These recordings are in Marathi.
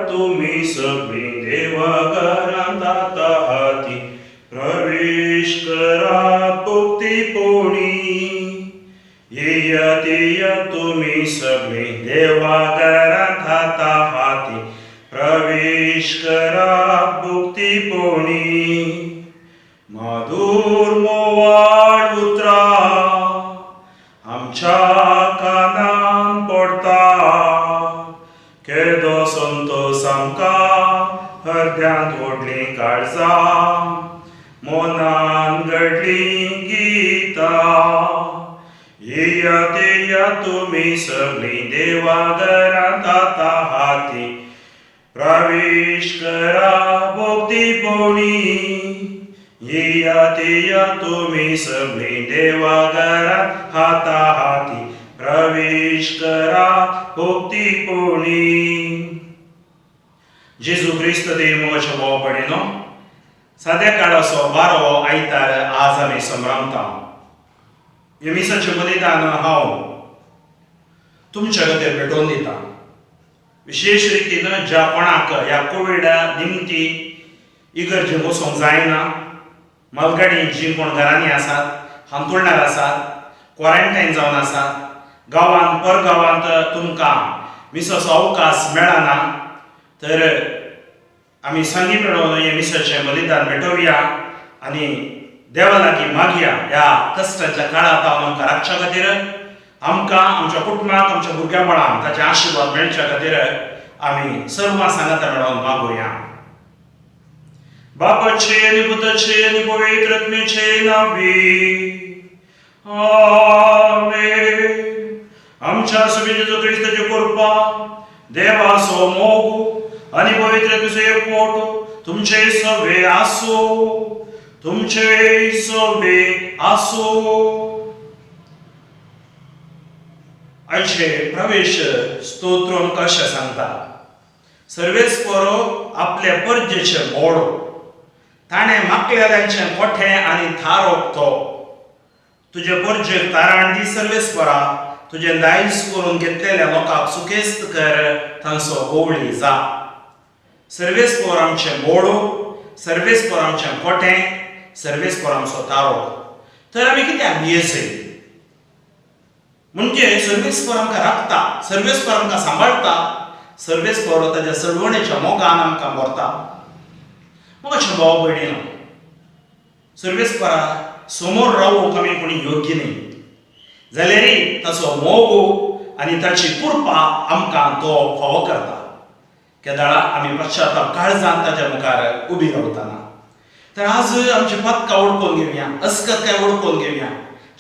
तुम्ही सगळी देवाघरात आता हाती प्रवेश करा भोवती पोणी. येया तुम्ही सगळे देवाघरात आता हाती प्रवेश करा भोवती पोणी. मधुर मोवाळ उतरा आमच्या कानान पडता. केदो संतोष आमकां हृदयांत ओडली काळजां मोनान घडली गीतां. येया तुम्ही सगळी देवाघरांत आता हाती प्रवेश करा भोवती पोणी. येया तुम्ही सगळी देवाघरांत आता हाती प्रवेश करा भोवती पोणी. जेजू क्रिस्त देव मोगाच्या भाव भयणीनो, सद्या काळाचो 12वो आयतार आज आमी संभ्रमता. ह्या मिसाचें बलिदान हांव तुमच्या खातीर भेटोवन दिता. विशेष रितीन ज्या कोणाक ह्या कोविडा निमती इगर्जेक वचोंक जायना, मलगाडी जी कोण घरांनी आसात, हांतुरणार आसात, क्वॉरंटायन जावन आसात, गांवांत परगांवांत तुमकां मिसाचो अवकाश मेळना, तर आमी संगी मेळोवन हे मिसाचें बलिदान भेटोवया आनी देवा लागीं मागया ह्या कश्टाच्या काळांत हांव आमकां राखच्या खातीर, आमकां आमच्या कुटुंबाक आमच्या भुरग्या बाळांक ताचे आशिर्वाद मेळच्या खातीर आमी सर्वां सांगाता मेळोवन मागुया. बापाचे आनी पुताचे आनी पवित्र आत्म्याचे नांवी आमेन. आमच्या सभी जेजू क्रिस्ताची कृपा, देवाचो मोग आनी पवित्र आत्म्याचो एकवट तुमचे सगळे आसो, तुमचे सगळे आसो. आयचे प्रवेश स्तोत्र कशें सांगता. सर्वेस्परो आपल्या परजेचे बोडो ताणें माकलेल्यांचें कोठे आनी थारोक तो. तुजे परजेक तारण दी सर्वेस्परा. तुजे दायज करून घेतलेल्या लोकांक सुखेस्त कर, तांचो गोवळी जा. सर्वेस्पर आमचें बोडो, सर्वेस्पर आमचें कोठें, सर्वेस्पर आमचो तारोक. तर आमी कित्याक भियेसय? म्हणजे सर्वेस्पर आमकां राखता, सर्वेस्पर आमकां सांबाळटा, सर्वेस्पर ताच्या चळवळेच्या मोगान आमकां व्हरता. मोगाचें भाव भयणीनो, सर्वेस्परा समोर रावूंक आमी कोणी योग्य न्ही, जाल्यारय ताचो मोग आनी ताची कृपा आमकां तो फावो करता. केदाळा आमी पश्चाताप काळजान ताच्या मुखार उबी रावतना. तर आज आमची पथकां ओळखून घेवया, अस्कताय ओळखून घेवया,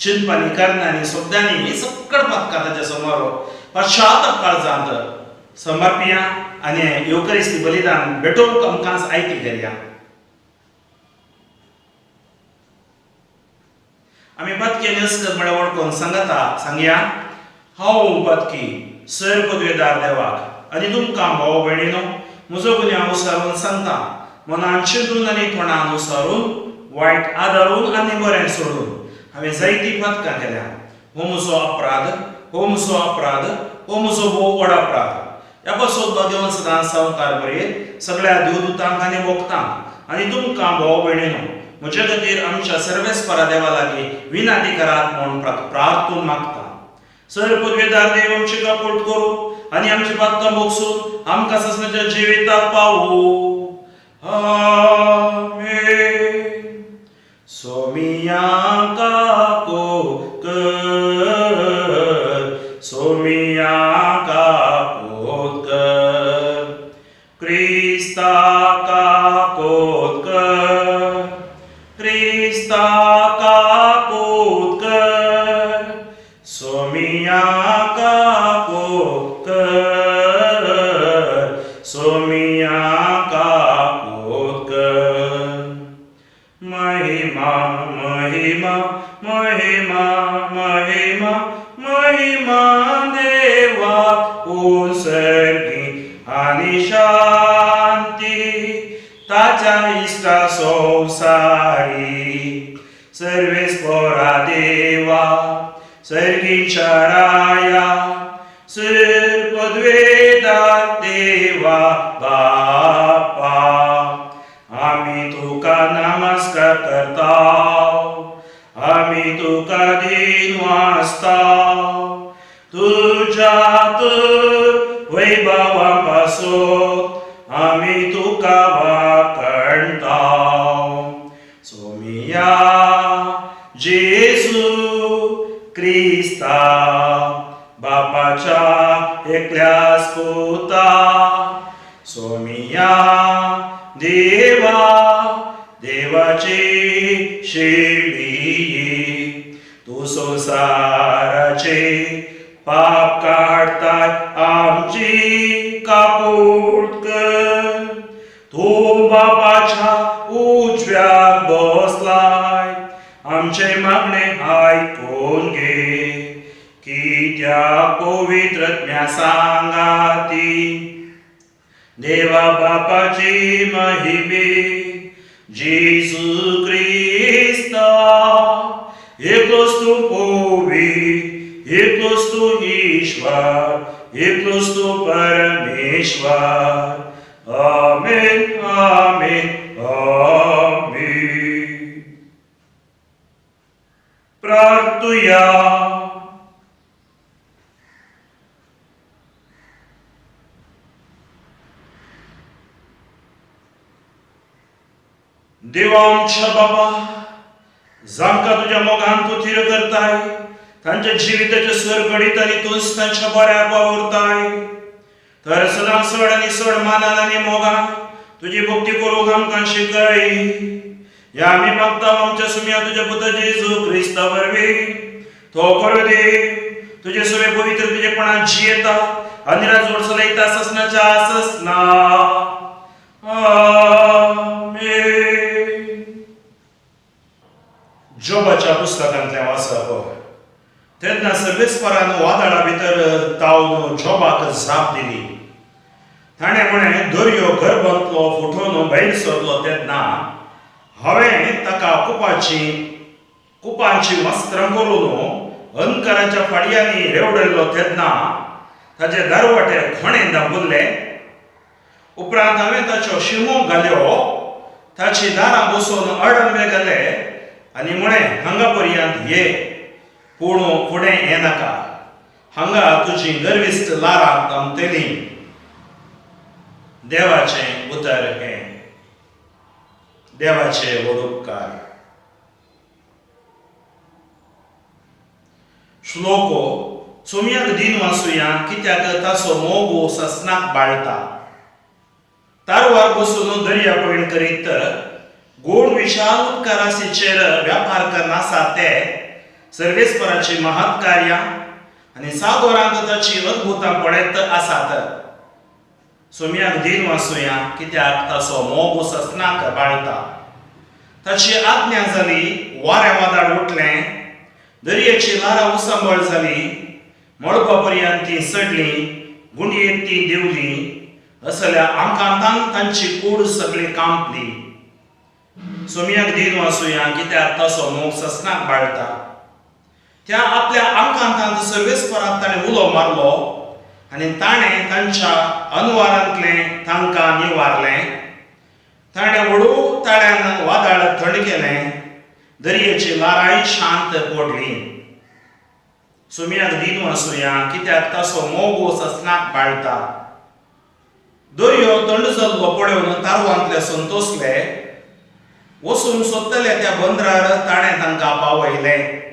चिंतपांनी करनांनी शब्दांनी ही सकळ पथकां ताच्या समोर पश्चाताप काळजांत समर्पिया आनी युकरिस्ती बलिदान भेटोवंक आमकां आयती करया. आमी पत्की अस्कत म्हळ्यार ओळखून सांगया. हांव पत्की सर पदवेदार देवाक आनी तुमकां भाव भयणीनो, म्हजो गुन्यांव अनुसरून सांगता. मनान चिंतून आनी तोंडान अनुसरून, वायट आदारून आनी बरें सोडून हांवें जायतीं पथकां केल्या. हो म्हजो अपराध, हो म्हजो अपराध, हो म्हजो भोव व्हड अपराध. ह्या पासून देवान सदांच संवकार बरयत सगळ्या देवदूतांक आनी भक्तांक आनी तुमकां भाव भयणीनो, म्हजे खातीर आमच्या सर्वेस्परा देवा लागीं विनाती करात म्हूण प्रार्थून मागता. सर पदवेदार देव आमची कापोट करूं आनी आमची पथकां भोगसून आमकां ससनाच्या जिविताक पावो. आमेन. सोमिया काको कर, सोमिया काको कर, क्रिस्ता काको कर, क्रिस्ता काको कर, सोमिया काको कर, सोमिया काको कर. महिमा महिमा महिमा महिमा महिमा देवा उसर्गी आनी शांती ताच्या इष्टा संसारी सर्वेस्परा देवा सर्गीच्या राया सर्पद्वेदा देवा बापा आम्ही तुका नमस्कार करताव आम्ही तुका दिन वाचताव तुझ्यात वैभवापासून आम्ही तुका वाकणताव सोमिया जेसू क्रिस्ता बापाच्या एकल्याच पुता सोमिया देवा देवाची शेळी तू संसाराचे पाप काढताय आमची कापूट कर तू बापाच्या उजव्यात बसलाय आमचे मागणे ऐकून घे की त्या पवित्रज्ञा सांगाती देवा बापाची महिमे जेसू क्रिस्ता एकलोच तू एकलोच तू ईश्वर एकलोच तू परमेश्वर आमेन आमेन आमेन प्रार्थूया देवा आमच्या बाबा जांकां तुझ्या मोगान तू थिर करताय तांच्या जिविताचे स्वर घडीत आनी तूच तांच्या बऱ्याक वावुरताय तर सदां चड आनी चड मानान आनी मोगान तुजी भक्ती करूंक आमकां शिकय या आमी मागता आमच्या सुम्या तुज्या पुत्र जेजू क्रिस्ता वरवीं तो करू दे तुजे सगळे पवित्र तुजेपणान जियेता आनी राजवट चलयता ससनाच्या ससना आमेन जोबाच्या पुस्तकांतलें वाचप तेन्ना सर्वेस्परान वादळा भितर तावन जोबाक जाप दिली ताणें म्हणें दर्यो गर्भांतलो फुटोवन भायर सरलो तेन्ना हांवें ताका कुपांची वस्त्रां करून अंकाराच्या फाडयांनी रेवडयलो तेन्ना ताचे दरवटे खणें दांबुल्ले उपरांत हांवें ताच्यो शिमो घाल्यो ताची दारां बसून अडंबे घाले आनी म्हणें हांगा पर्यंत ये पूण फुडें ये नाका हांगा तुजी गर्विश्ट लारां थांबतली देवाचें उतर हें देवाचे व्हड उपकार श्लोको सोमयाक दिन वाचुया कित्याक ताचो मोगो ससनाक बाळटा तारवार बसून दर्या पळण करीत गोड विशाल उपकाराचेर व्यापार करनासा ते सर्वेस्पराची महत् कार्यां आनी सागोरांत ताची अद्भुतां पळयत आसात सोमयाक दिन वाचुया कित्याक ताचो मोग ससनाक बाळटा ताची आज्ञा जाली वारें वादळ उठलें दर्याची लारां उसांबळ जाली मळपा पर्यंत ती चडली गुंडयेक ती देंवली असल्या आकांतान तांची कूड सगळी कांपली सोमयाक दिन वाचुया कित्याक ताचो मोग ससनाक बाळटा त्या आपल्या आकांतांत सर्वेस्पराक ताणें उलो मारलो आनी ताणें तांच्या अनुवारांतलें तांकां निवारलें ताणें व्हडू ताळ्यान वादळ थंड केलें दर्याची लाराय शांत पडली सोमयाक दिन वाचुया कित्याक ताचो मोगो ससनाक बाळटा दर्यो थंड जाल्लो पळोवन तारवांतले संतोसले वचून सोदतले त्या बंदरार ताणें तांकां पावयलें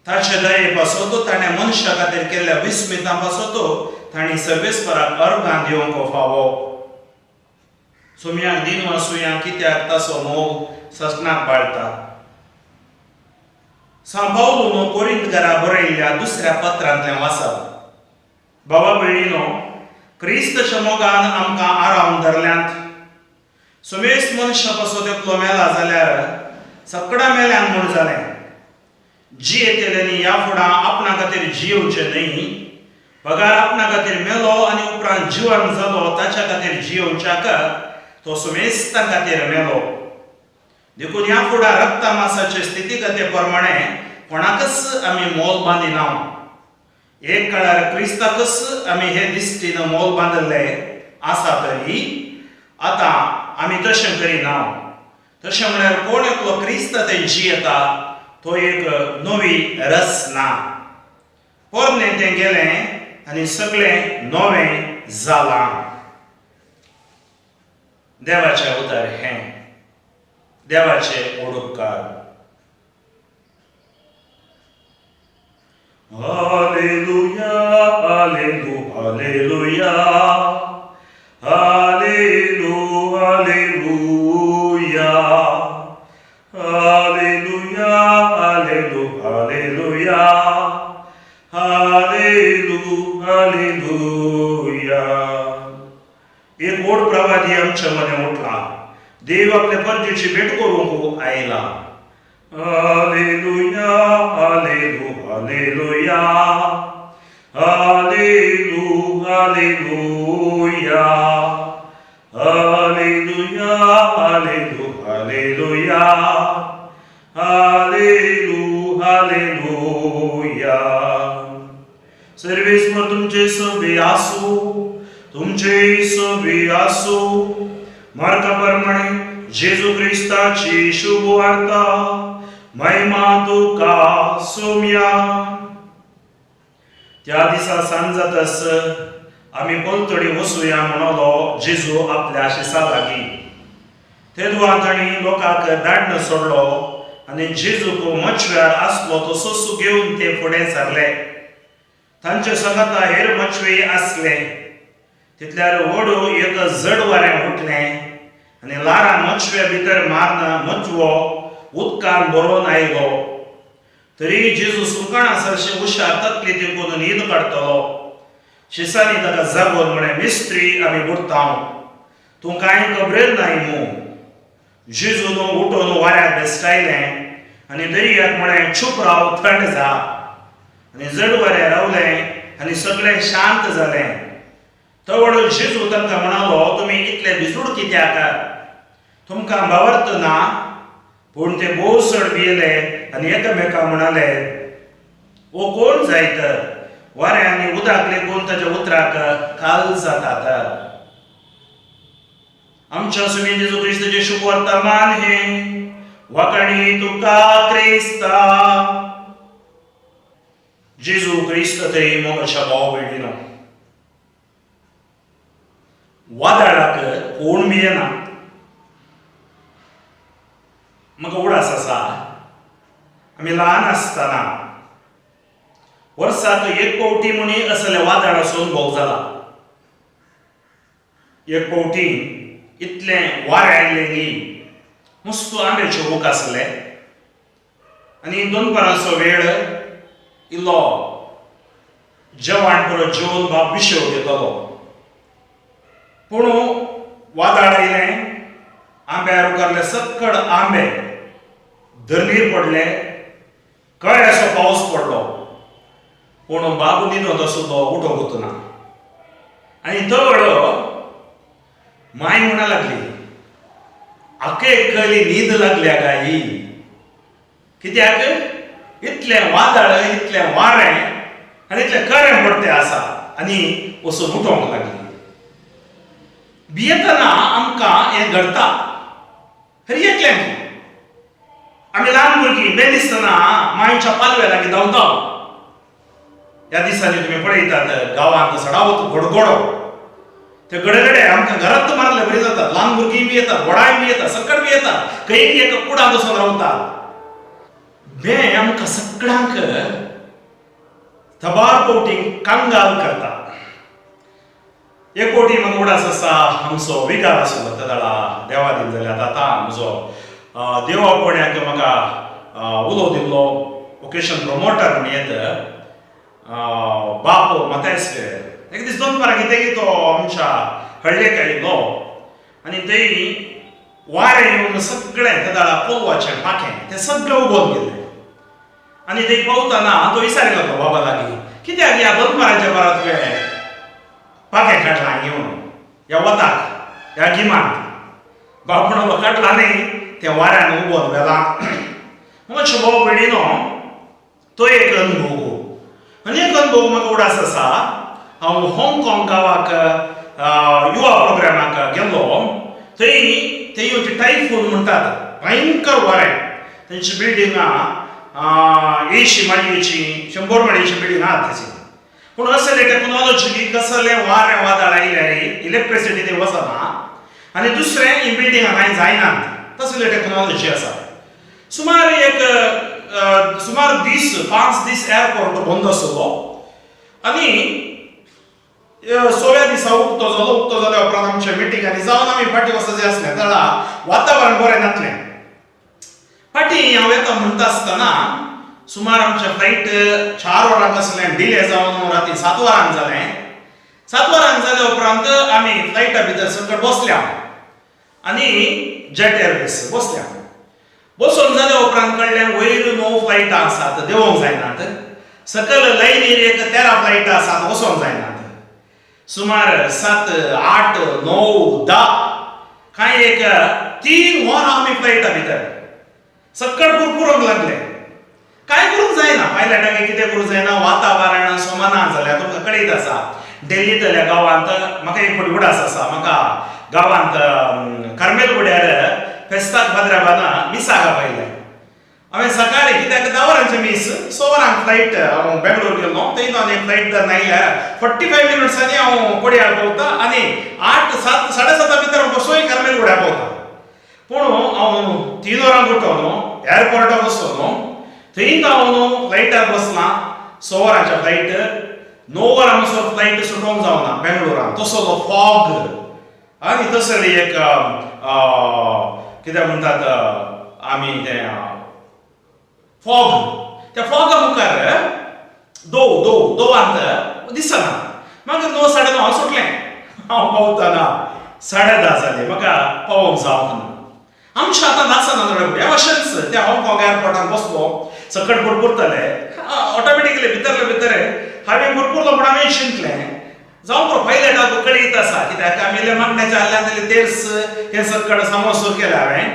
ताचे दये पासत ताणें मनशा खातीर केल्ल्या विस्मितां पासत तांणी सर्वेस्पराक अर्गां दिवंक फावो सोमयाक दिन वाचुया कित्याक ताचो मोग ससनाक बाळटा सांबाळून कोरिंथकारा बरयल्ल्या दुसऱ्या पत्रांतलें वाचप बाबा भयणीनो क्रिस्ताच्या मोगान आमकां आराम धरल्यांत सुमेश मनशा पासत एकलो मेला जाल्यार सकडा मेल्यांक म्हूण जालें जियेतेल्यांनी ह्या फुडां आपणा खातीर जियोवचें न्हय पगार आपणा खातीर मेलो आनी उपरांत जिवन जालो ताच्या खातीर जियोवच्याक तो सुमेस्तां खातीर मेलो. देखून ह्या फुडा रक्ता मासाचे स्थितीगते प्रमाणे कोणाकच आमी मोल बांदिना. एक काळार क्रिस्ताकच आमी हे दिश्टीन मोल बांदले आसा तरी आतां आमी तशें करिना. तशें म्हळ्यार कोण एकलो क्रिस्त ते जियेता तो एक नवी रचना. पोरणें तें गेलें आनी सगळें नवें जालां. देवाचें उतर हें, देवाचे ओडुपकार. हालेलुया हालेलु हालेलुया हालेलु हालेलुया हालेलुया हालेलु हालेलुया हालेलु हालेलुया. एक ओड प्रवादी आमच्या मने उठला. देव आपल्या परजेची भेट करूंक आयला. हालेलुया हालेलु हालेलुया हालेलु हालेलुया हालेलुया हालेलु हालेलुया हालेलु हालेलुया. सर्वेस्वर तुमचे सभे आसू, तुमचे सभे आसू. मार्गाप्रमाणे जेजू क्रिस्ताची शुभ वार्ता महिमा तुका सोम्या. त्या दिसा सांजातच आमी पलतडी वसूया म्हणलो जेजू आपल्या शिसा लागीं. ते दुआ तांणी लोकांक धाडणं सोडलो आनी जेजूक मचव्यार आसलो तो सोसू घेवन ते फुडें सरले. तांचे संगता हेर मचवे आसले. तितल्यार व्हडू एक जड वारें उठलें आनी लारान मचव्या भितर मारन मचवो उदकान बरोवन आयलो. तरी जेजू सुकाणा सरशे हुशार तकली देखून न्हीद काडटलो. शिसांनी ताका जागोवन म्हळें, मिस्त्री आमी बुडतांव, तूं कांय खबरेल नाय मू. जेजून उठोन वाऱ्याक बेस्टायलें आनी दर्याक म्हळें, चूप राव, थंड जा. आनी जड वारें रावलें आनी सगळें शांत जालें. तो वडून जेजू तांकां म्हणालो, तुमी इतले भिजूड कित्याक? तुमकां बावर्त ना? पूण ते बोसड भियेले आनी एकामेकां म्हणाले, ओ कोण जायत? वारें आनी उदक लेगून ताच्या उतराक काल जातात. आमच्या सुमी जेजू क्रिस्ताचे शुभ वर्तमान हें वाकाणी तुका क्रिस्ता. जेजू क्रिस्त तरी मोगाच्या भाव भयणीनो, वादळाक कोण भियेना. म्हाका उडास आसा, आमी ल्हान आसतना वर्साक एक पावटी म्हणी असले वादळाचो अनुभव जाला. एक पावटी इतलें वारें आयलें की मस्त आंब्याचे ओक आसले आनी दनपाराचो वेळ इल्लो जेवण परत जेवन बाब विशेव घेतलो. पूण वादळ आयलें, आंब्यार उकारले सक्कड आंबे, धरणीर पडले, कळ्यासो पावस पडलो. पूण बाबू न्हिदो सुद्दां उठोंक वचना. आनी तो वेळो माय म्हणा लागली, आखे कली न्हीद लागल्या गाई. कित्याक? इतलें वादळ, इतलें वारें आनी इतलें करें पडतें आसा. आनी वचून उठोंक लागली. भियेतना आमकां हें घडटा. खरी एकल्यांक आमी ल्हान भुरगीं बेदिसतना मायच्या पालव्या लागीं धांवता. ह्या दिसांनी तुमी पळयतात गांवांत सडावत गडगडो. ते गडगडे आमकां घरांत मारले बरी जातात. ल्हान भुरगीं बी येतात, व्हडाय बी येतात, सकट बी येतात. खंय एका कुडांत वचून रावतात. भें आमकां सगळ्यांक थबार पावटींक कांगाल करता. एक पावटी म्हाका उडास आसा, आमचो विकार आशिल्लो त्या दाडा देवादीन जाल्यार आतां म्हजो देवापण्याक म्हाका उलो दिल्लो ओकेशन प्रमोटर म्हण येत बाप मतेस्कर. एक दीस दनपारां कितें तो आमच्या हळ्ळेक आयिल्लो आनी थंय वारें येवन सगळें त्या दाडा पोलवाचें पाखें तें सगळें उबोवन गेलें. आनी थंय पावतना तो विचारलें लागलो बाबा लागीं कित्याक ह्या दनपाराच्या बरात वेळ पाके काडला घेवन ह्या वताक ह्या गिमांत बापूण काडला न्ही त्या वाऱ्यान उबोन वेला म्हजे भाव भयणीनो तो एक अनुभव आनी एक अनुभव म्हाका उडास आसा हांव हाँगकाँग गांवाक युवा प्रोग्रामाक गेल्लो थंय थंय टायफून म्हणटात भयंकर वारें तेंची बिल्डिंगां 80 माळयेची 100 माळयेची बिल्डिंगां आसात तशी पूण असले टेक्नॉलॉजी कसले वारें वादळ आयल्यार इलेक्ट्रिसिटी थंय वचना आनी दुसरें ही बिल्डिंगां कांय जायनात तसले टेक्नॉलॉजी आसा सुमार 5 दीस एअरपोर्ट बंद आसलो आनी 16 दिसा उक्तो जाल्या उपरांत आमच्या मिटिंगांनी जावन आमी फाटीं वचचे आसले तेन्ना वातावरण बरें नासलें फाटीं हांव येता म्हणटा आसतना सुमार आमचें फ्लायट 4 वरांक आसलें डिले जावन राती 7 वरांक जालें 7 वरांक जाल्या उपरांत आमी फ्लायटा भितर सकट बसल्या आनी जेट एअरवेज बसल्या बसून जाल्या उपरांत कळलें वयर 9 फ्लायटां आसात देंवोंक जायनात सकयल लायनीर एक 13 फ्लायटां आसात वचोंक जायनात सुमार 7, 8, 9, 10 कांय एक 3 वरां आमी फ्लायटा भितर सकट कुरकुरोंक लागले कांय करूंक जायना पायलटाक कितें करूंक जायना वातावरण समाना जाल्यार तुमकां कळीत आसा दिल्लींतल्या गांवांत म्हाका एक फावटी उडास आसा म्हाका गांवांत कार्मेलगुड्यार फेस्ताक भाद्राबाना मिसाक आयलें हांवें सकाळीं कित्याक 10 वरांचें मीस 6 वरांक फ्लायट हांव बेंगलोर गेल्लो थंय हांवें फ्लायट जर नायल्यार 45 मिनट्सांनी हांव कोडयार पावता आनी 8, 7, 7:30 भितर हांव बसून कार्मेलगुड्या पावता पूण हांव 3 वरांक उठोन एअरपोर्टार वचून थंय हांव फ्लायटार बसलां 6 वरांच्या फ्लायट 9 वरां म्हणसर फ्लायट सुटोंक जावना बेंगलोरान तसलो फॉग आनी तसली एक कितें म्हणटात आमी तें फॉग त्या फॉगा मुखार दोवांत दिसना मागीर 9, 9:30 हांव सुटलें हांव पावतना 10:30 जाले म्हाका पावोंक जावंक ना आमचें आतां नासना ह्या भाशेनच त्या हाँगकाँग एअरपोर्टार बसलो सकट बुरबुरतले ऑटोमॅटिकली भितर हांवें बुरबुरलो म्हण हांवें शिंकलें जावं तो पायलटाक कळीत आसा कित्याक आमी मागण्याच्या आल्ल्यान तेर्स हे सकट सामोसूर केलें हांवें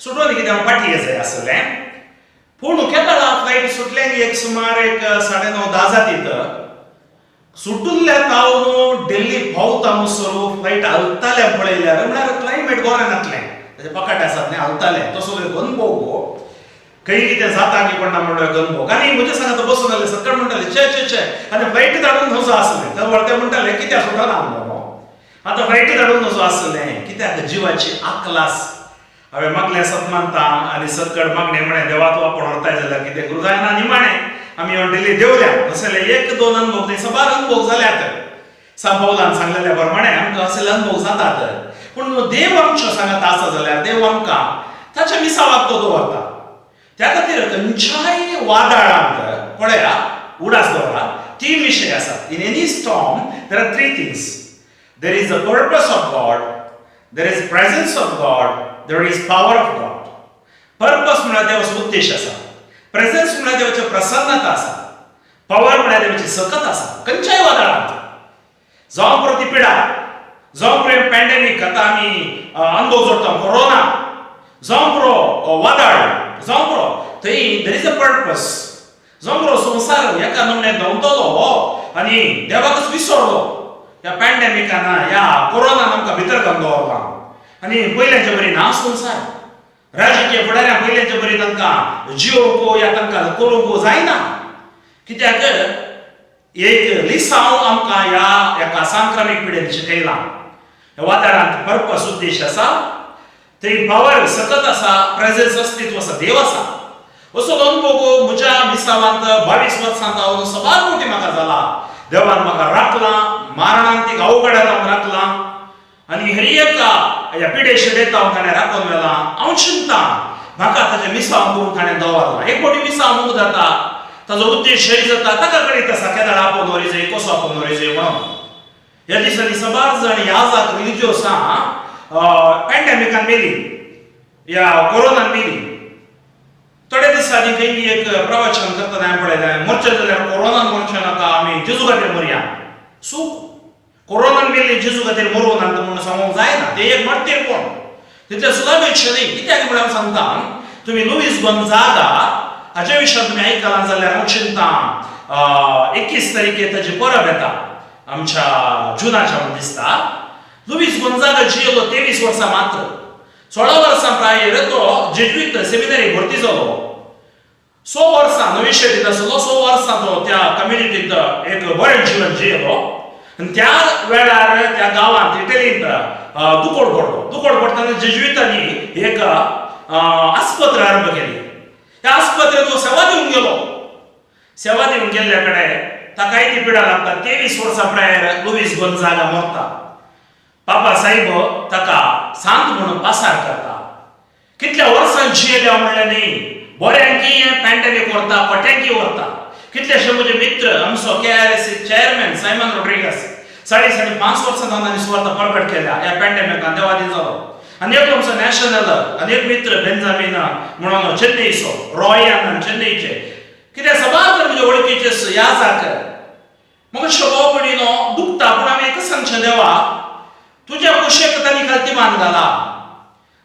सुटोन कितें हांव फाटीं जाय आसलें पूण केन्ना फ्लायट सुटलें एक सुमार 9:30, 10 जातीत सुटुल्ल्या तावन दिल्ली पावता म्हणसर फ्लायट हलतालें पळयल्यार म्हळ्यार क्लायमेट बरें नासलें तेजे पकाट आसात न्ही हलतालें तसो अनुभव गो खंय कितें जाता की कोणा म्हणल्यार अनुभव आनी म्हजे सांगात बसून जालें सकट म्हणटाले चे आनी फ्लायट धाडून नजो आसलें तर वळते म्हणटाले कित्याक सुटना म्हणून आतां फ्लायट धाडून नजो आसलें कित्याक जिवाची आकलास हांवें मागलें सतमानता आनी सकट मागणें म्हळें देवा तूं आपूण व्हरताय जाल्यार कितें करूं जायना निमाणें आमी दिल्ली देंवल्या असले 1-2 अनुभव थंय सबार अनुभव जाल्यात सापावलान सांगलेल्या प्रमाणे आमकां असले अनुभव जातात पूण देव आमच्यो सांगत आसा जाल्यार देव आमकां ताच्या मिसावाक तो दवरता त्या खातीर खंयच्याय वादळांत पळया उडास दवरा 3 विशय आसात in any storm there are 3 things there is the purpose of God there is presence of God there is power of God purpose म्हळ्यार देवाचो उद्देश आसा प्रेझन्स म्हळ्यार देवाची प्रसन्नता आसा पॉवर म्हळ्यार देवाची सकत आसा खंयच्याय वादळांत जावं प्रती पिडा जावं प्रेम पॅन्डेमीक आतां आमी अनुभव जोडटा कोरोना जावं पुरो वादळ जावं पुरो थंय देर इज अ पर्पस जावं पुरो संवसार एका नमूने धांवतलो आनी देवाकच विसरलो ह्या पॅन्डेमिकान ह्या कोरोनान आमकां भितर घालून दवरला आनी पयल्याच्या बरी ना संवसार राजकीय फुडाऱ्यां पयल्याच्या बरी तांकां जियोवंक या तांकां करूंक जायना कित्याक एक लिसांव आमकां ह्या एका सांक्रमीक पिडेन शिकयला ह्या वादळांत पर्पस उद्देश आसा थंय पावर सकत आसा प्रेझन्स अस्तित्व आसा देव आसा असो अनुभव म्हज्या मिसावांत 22 वर्सांत हांव सबार मोठी म्हाका जाला देवान म्हाका राखलां मारणांतीक अवघडांत हांव राखलां आनी हर एका ह्या पिडे शिडेत हांव ताणें राखून व्हेलां हांव चिंतां म्हाका ताचें मिसांव करून ताणें दवरलां एक फावटी मिसांव मूग जाता ताजो उद्देश सही जाता ताका कळीत आसा केदार आपोवन व्हरी कसो आपोवन व्हरी म्हणून ह्या दिसांनी सबार जाण याजाक रिलिजियसां पॅन्डेमिकान मेली ह्या कोरोनान मेली थोड्या दिसांनी काही एक प्रवचन करतना हांवें पळयलें, मरचें जाल्यार कोरोनान मरचें नाका, आमी जेजू खातीर मरया. चूक. कोरोनान मेल्ली जेजू खातीर मरूं नाका म्हणून सांगूंक जायना. ते एक मर्तेरपण. तितलें सुद्दां मेळचें न्ही. कित्याक म्हळ्यार हांव सांगता, तुम्ही लुईस गोंजागा हाच्या विशयान तुम्ही आयकलां जाल्यार हांव चिंता 21 तारीखे ताची परब येता आमच्या जुनाच्या म्हण दिसता. लुईस गोंजागा जियेलो 23 वर्सां मात्र. 16 वर्सां प्रायर तो जेजुईत सेमिनरी भरती जालो. 100 वर्सां नवी शेतीत आसलो. 100 वर्सां तो त्या कम्युनिटींत एक बरें जिवन जियेलो. आनी त्या वेळार त्या गांवांत इटलींत दुकोड पडलो. दुकोड पडटना जेजुईतांनी एक आस्पत्र आरंभ केली. त्या आस्पत्रेत तो सेवा दिवंक गेलो. सेवा दिवंक गेल्ल्या कडेन ताकाय ती पिडा लागता. 23 वर्सां प्रायर लुईस गोंजागा मरता. बाबा साहेब ताका सांत म्हणून पासार करता. कितल्या वर्सां जियेल्या म्हणलें न्ही. बऱ्यांकी पॅन्डेमिक व्हरता, पट्यांकी व्हरता. कितलेशे म्हजे मित्र, आमचो KRSC चेअरमॅन सायमन रोड्रिगस 5.5 वर्सां ताणें सुवार्थ प्रकट केल्या ह्या पॅन्डेमिकान देवादी जालो. आनी एक आमचो नॅशनल आनी एक मित्र बेंजामीन म्हणून चेन्नईचो, रॉयान चेन्नईचे. कित्याक सबार तर म्हजे वळखीचे याजाक म्हाका भाव भयणीनो दुखता, पूण आमी एकच सांगचें देवा, तुज्या कुशेक तांणी खातीमान घाला.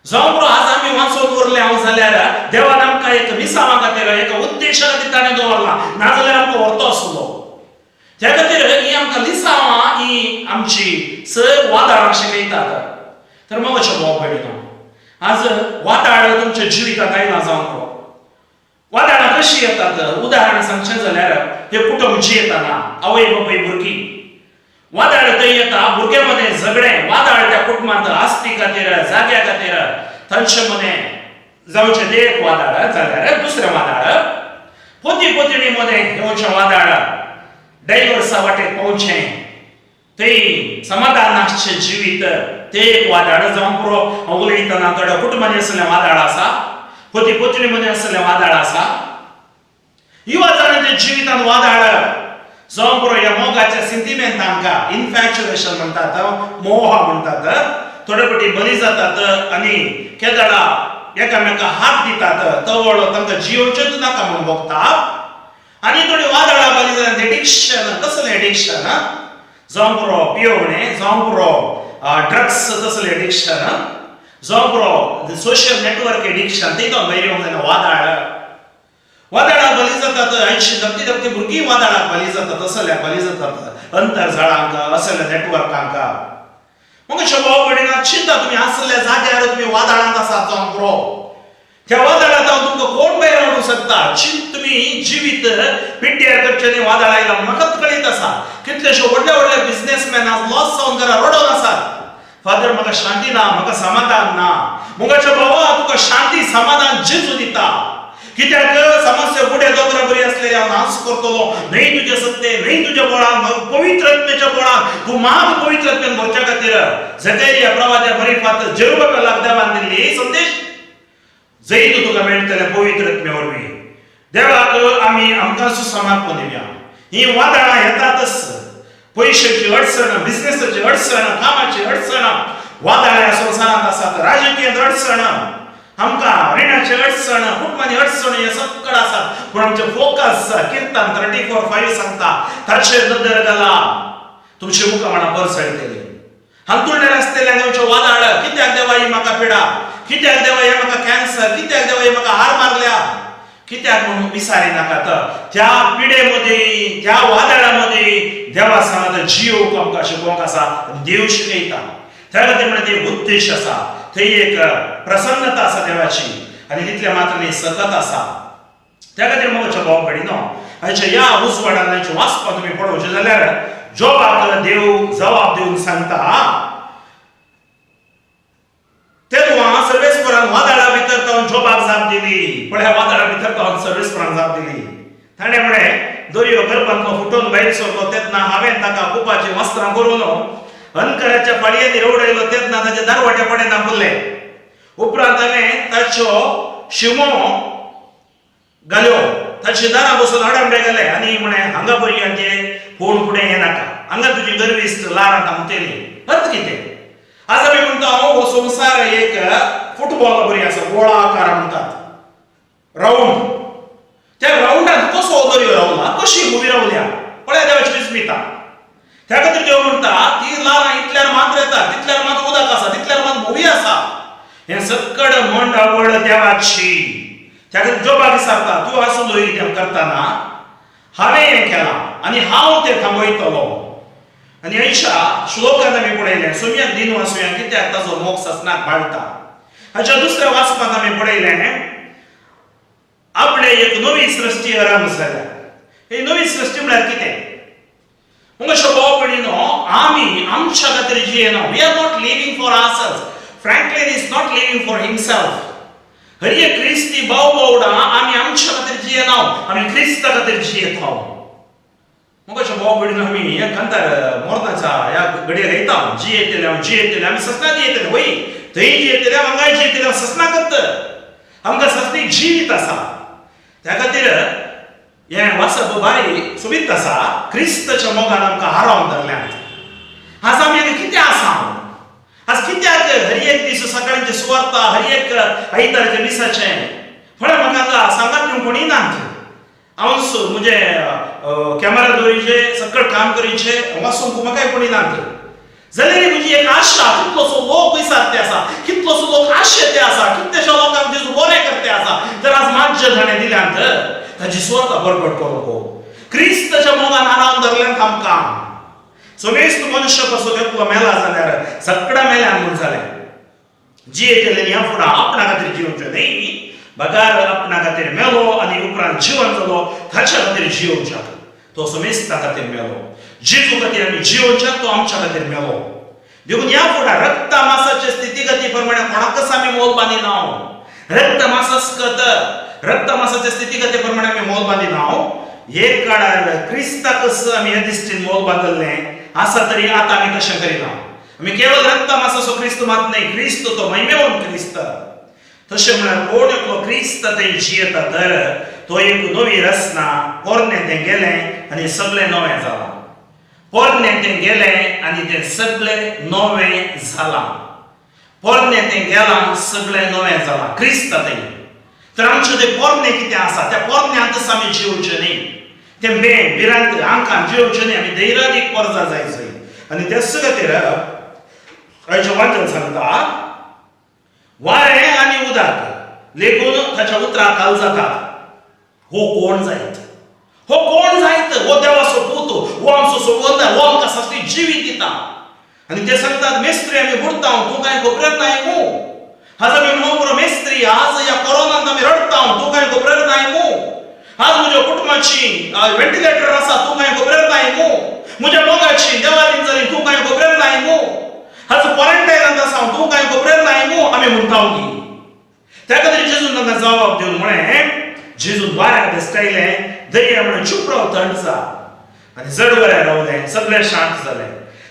जावं बरो आज आमी वाचून उरले हांव जाल्यार देवान आमकां एक मिसावा खातीर एक उद्देशा खातीर ताणें दवरला, नाजाल्यार आमकां व्हरतो आसलो. त्या खातीर ही आमकां लिसावां ही आमची सर वादळाक शिकयतात. तर म्हज्या भाव भयणीनो, आज वादळ तुमच्या जिवितांत आयला जावं बरो. वादळां कशी येतात? उदाहरण सांगचें जाल्यार हे कुटुंब जियेतना आवय बापूय भुरगीं. वादळ थंय येता, भुरगे मदें झगडें. वादळ त्या कुटुंबांत आस्ती खातीर, जाग्या खातीर तांचे मदें जावचें तें एक वादळ जाल्यार दुसरें वादळ पोती पोतणी मदें येवचें वादळ, डायव्हर्सा वाटेक पावचें, थंय समाधानाचें जिवीत तें एक वादळ जावं पुरो. हांव उलयतना थोड्या कुटुंबांनी असलें वादळ आसा, पोती पोतणी मदें असलें वादळ आसा. युवा जाणांच्या जिवितांत वादळ जावं पुरो. ह्या मोगाच्या सिंटिमेंट आमकां इन्फॅच्युएशन म्हणटात, मोह म्हणटात. थोडे फावटी बली जातात आनी केदळा एकामेकांक हात दितात, तवळ तांकां जिवचेंच नाका म्हणून भोगतात. आनी थोडी वादळां बली जातात. एडिक्शन, कसलें एडिक्शन? जावं पुरो पियोवणें, जावं पुरो ड्रग्स तसलें एडिक्शन, जावं पुरो सोशियल नेटवर्क एडिक्शन, तेतून भायर येवंक जायना. वादळाक बली जातात. 80 धाकटी भुरगीं वादळाक बली जातात, असल्याक बली जातात, अंतरजाळांक, असल्या नेटवर्कांक. म्हज्या भाव भयणीनो, चिंता तुमी असल्या जाग्यार तुमी वादळांत आसात जावं पुरो. त्या वादळांत तुमकां कोण भायर हाडूंक शकता? तुमी जिवीत पिड्ड्यार करचें न्ही. वादळ आयला म्हाकाच कळीत आसा. कितलेशे व्हडले बिझनेसमॅन आज लॉस जावन घरा रडोन आसात. फादर म्हाका शांती ना, म्हाका समाधान ना. मुगाच्या भावा, तुका शांती समाधान जेजू दिता. कित्याक समस्या फुडें दोतोर बरी आसलेली हांव नाच करतलो. न्हय तुजे सत्ते, न्हय तुज्या बळान, पवित्र आत्म्याच्या बळान तूं म्हाका पवित्र आत्म्यान भरच्या खातीर जकरिया प्रवाद्या बरी फात जेरुबाबेलाक देवान दिल्ली संदेश जैत तुका मेळटलें पवित्र आत्म्या वरवीं. देवाक आमी आमकां सुसमाधान दिवया. ही वादळां येतातच. पयशाची अडचण, बिझनेसाची अडचण, कामाची अडचण वादळां ह्या संवसारांत आसात. राजकीय अडचण, आमकां रिणाची अडचण, कुटुंबांनी अडचण, हे सगळें आसात. पूण आमचें फोकस किर्तन 34:5 सांगता, ताचेर नदर घाला, तुमची मुखामणां परसळटली. हांतुरलें आसलेल्या तुमचें वादळ, कित्याक देवा ही म्हाका पिडा, कित्याक देवा हे म्हाका कॅन्सर, कित्याक देवा हे म्हाका हार मारल्या, कित्याक म्हणून विचारी नाकात. त्या पिडे मदीं, त्या वादळा मदीं देवा सांगता जियोवंक आमकां शिकोवंक आसा. देव शिकयता. त्या खातीर म्हणटा ते उद्देश आसा. थंय एक प्रसन्नता आसा देवाची आनी तितले मात्र न्ही सतत आसा. त्या खातीर म्हज्या भाव भयणीनो, हाच्या ह्या उजवाडांचे वाचपाक तुमी पळोवचें जाल्यार जोबाक देव जबाब दिवन सांगता, तेदुआ सर्वेस्परान वादळा भितर तावन जोबाक जाप दिली. पण ह्या वादळा भितर तावन सर्वेस्परान जाप दिली. ताणें म्हळें, दर्यो गर्भांतलो फुटोवन भायर सरलो तेन्ना हांवें ताका कुपाची वस्त्रां करून अंकराच्या फाळयेंनी रवडयलो तेन्ना ताचे दारवाटे पडें दाखयले. उपरांत हांवें ताच्यो शिमो घाल्यो, ताची दारां बसून आडंबरे घाले आनी म्हणें हांगा भुरग्यांचे कोण फुडें येनाका, हांगा तुजी गर्विस्त लारां थांबतली. अर्थ कितें? आज आमी म्हणटा हो संवसार एक फुटबॉल बरी आसा, गोळाकार म्हणटात. राऊंड, त्या राऊंडात कसो दर्यो रावला, कशी उभी रावल्या पळय देवाची विस्मिता. त्या खातीर देव म्हणटा ती ल्हान इतल्यार मात येता, तितल्यार मात उदक आसा, तितल्यार मात भुवी आसा. हे सकड मंडळ देवाची. त्या खातीर जोबाक विचारता तूं आसलो कितें करताना हांवें हें केलां आनी हांव तें थांबयतलो. आनी अयशा श्लोकांत आमी पळयलें सुमयाक दिन वाचुया कित्याक ताचो मोग ससनाक बाळटा. हाच्या दुसऱ्या वाचपाक आमी पळयलें आपणे एक नवी सृश्टी आरंभ जाल्या. ही नवी सृश्टी म्हळ्यार कितें? मुगेशो भाव भयणीनो, आमी आमच्या खातीर जियेना. We are not living for ourselves. Franklin is not living for himself. हर एक क्रिस्ती भाव भावडा आमी आमच्या खातीर जियेना, आमी क्रिस्ता खातीर जियेत आहोत. मुगेशो भाव भयणीनो, आमी एक घंटार मोरनाच्या ह्या घडये येता जियेतले आमी ससना जियेतले वय थंय जियेतले हांगाय जियेतले ससना करता. आमकां ससनीक जिवीत आसा. त्या खातीर हें वाचप भारी सोबीत आसा. क्रिस्ताच्या मोगान आमकां हारोवन धरल्यात. आज आमी कितें आसा? आज कित्याक हर एक दीस सकाळचे सुवार्ता, हर एक आयतारच्या दिसाचें फळें म्हाका सांगात न्हू कोणी नात. हांव म्हणजे कॅमेरा दवरीचे सकळ काम करीचे वाचूंक म्हाकाय कोणी नात. जाल्यार म्हजी एक आशा, कितलोसो लोक विसारते आसा, कितलोसो लोक आशेते आसा, कितलेशे लोकांक जेजू बरें करते आसा. तर आज मातशे जाणें दिल्यांत ताची सुवार्ता बरपट करूं. क्रिस्ताच्या मोगान हारोवन धरल्यात आमकां. समेस्त मनुष्य कसो घेतलो मेला जाल्यार सगळ्या मेल्यान म्हूण जालें. जियेतले ह्या फुडां आपणा खातीर जिवचें न्ही, बगार आपणा खातीर मेलो आनी उपरांत जिवन जालो ताच्या खातीर जिवच्याक. तो समेस्ता खातीर मेलो. जेजू खातीर आमी जिवच्याक, तो आमच्या खातीर मेलो. देखून ह्या फुडां रक्त मांसाचे स्थितीगती प्रमाणे कोणाकच आमी मोल बांदिना. रक्त मांसाचे स्थितीगती प्रमाणे आमी मोल बांदिना. एक काळार क्रिस्ताकच आमी हे दिश्टीन मोल बांदलें आसा तरी आतां आमी तशें करिना. आमी केवळ रक्त मांसाचो क्रिस्त मात न्ही, क्रिस्त तो महिमेवन क्रिस्त. तशें म्हळ्यार कोण एकलो क्रिस्त थंय जियेता तर तो एक नवी रचना. पोरनें तें गेलें आनी सगळें नवें जालां. पोरनें तें गेलें आनी तें सगळें नवें जालां. पोरनें तें गेलां, सगळें नवें जालां क्रिस्त थंय. तर आमचें तें पोरनें कितें आसा त्या पोरन्यांतच आमी जिवचें न्ही. तें भिरांत आमकां जिवचें न्ही. आमी दैरादीक परजा जाय जंय. आनी त्याच खातीर आयच्या वाचन सांगता वारें आनी उदक लेगून ताच्या उतराक काल जातात. हो कोण जायत? हो कोण जायत? हो देवाचो पूत, हो आमचो संबंद, हो आमकां सस्ती जिवीत दिता. आनी ते सांगतात मेस्त्री आमी बुडता, तूं कांय खबरत नाय मू. आज आमी म्हणून मेस्त्री, आज ह्या कोरोनांत आमी रडता, तूं कांय खबरत नाय मू. आज म्हज्या कुटुंबाची व्हेंटिलेटर आसा, तूं कांय खबरत नाय मू. म्हज्या मोगाची देवालीन जाली, तूं कांय खबरत नाय मू. आज क्वॉरंटायनांत आसा, तूं कांय खबरत नाय मू. आमी म्हणटा की त्या खातीर जेजून तांकां जबाब दिवन म्हळें, जेजून वाऱ्याक दिसतायलें दर्या म्हणून चूप राव, थंड जा. आनी जड बरें रावलें, सगळें शांत जालें.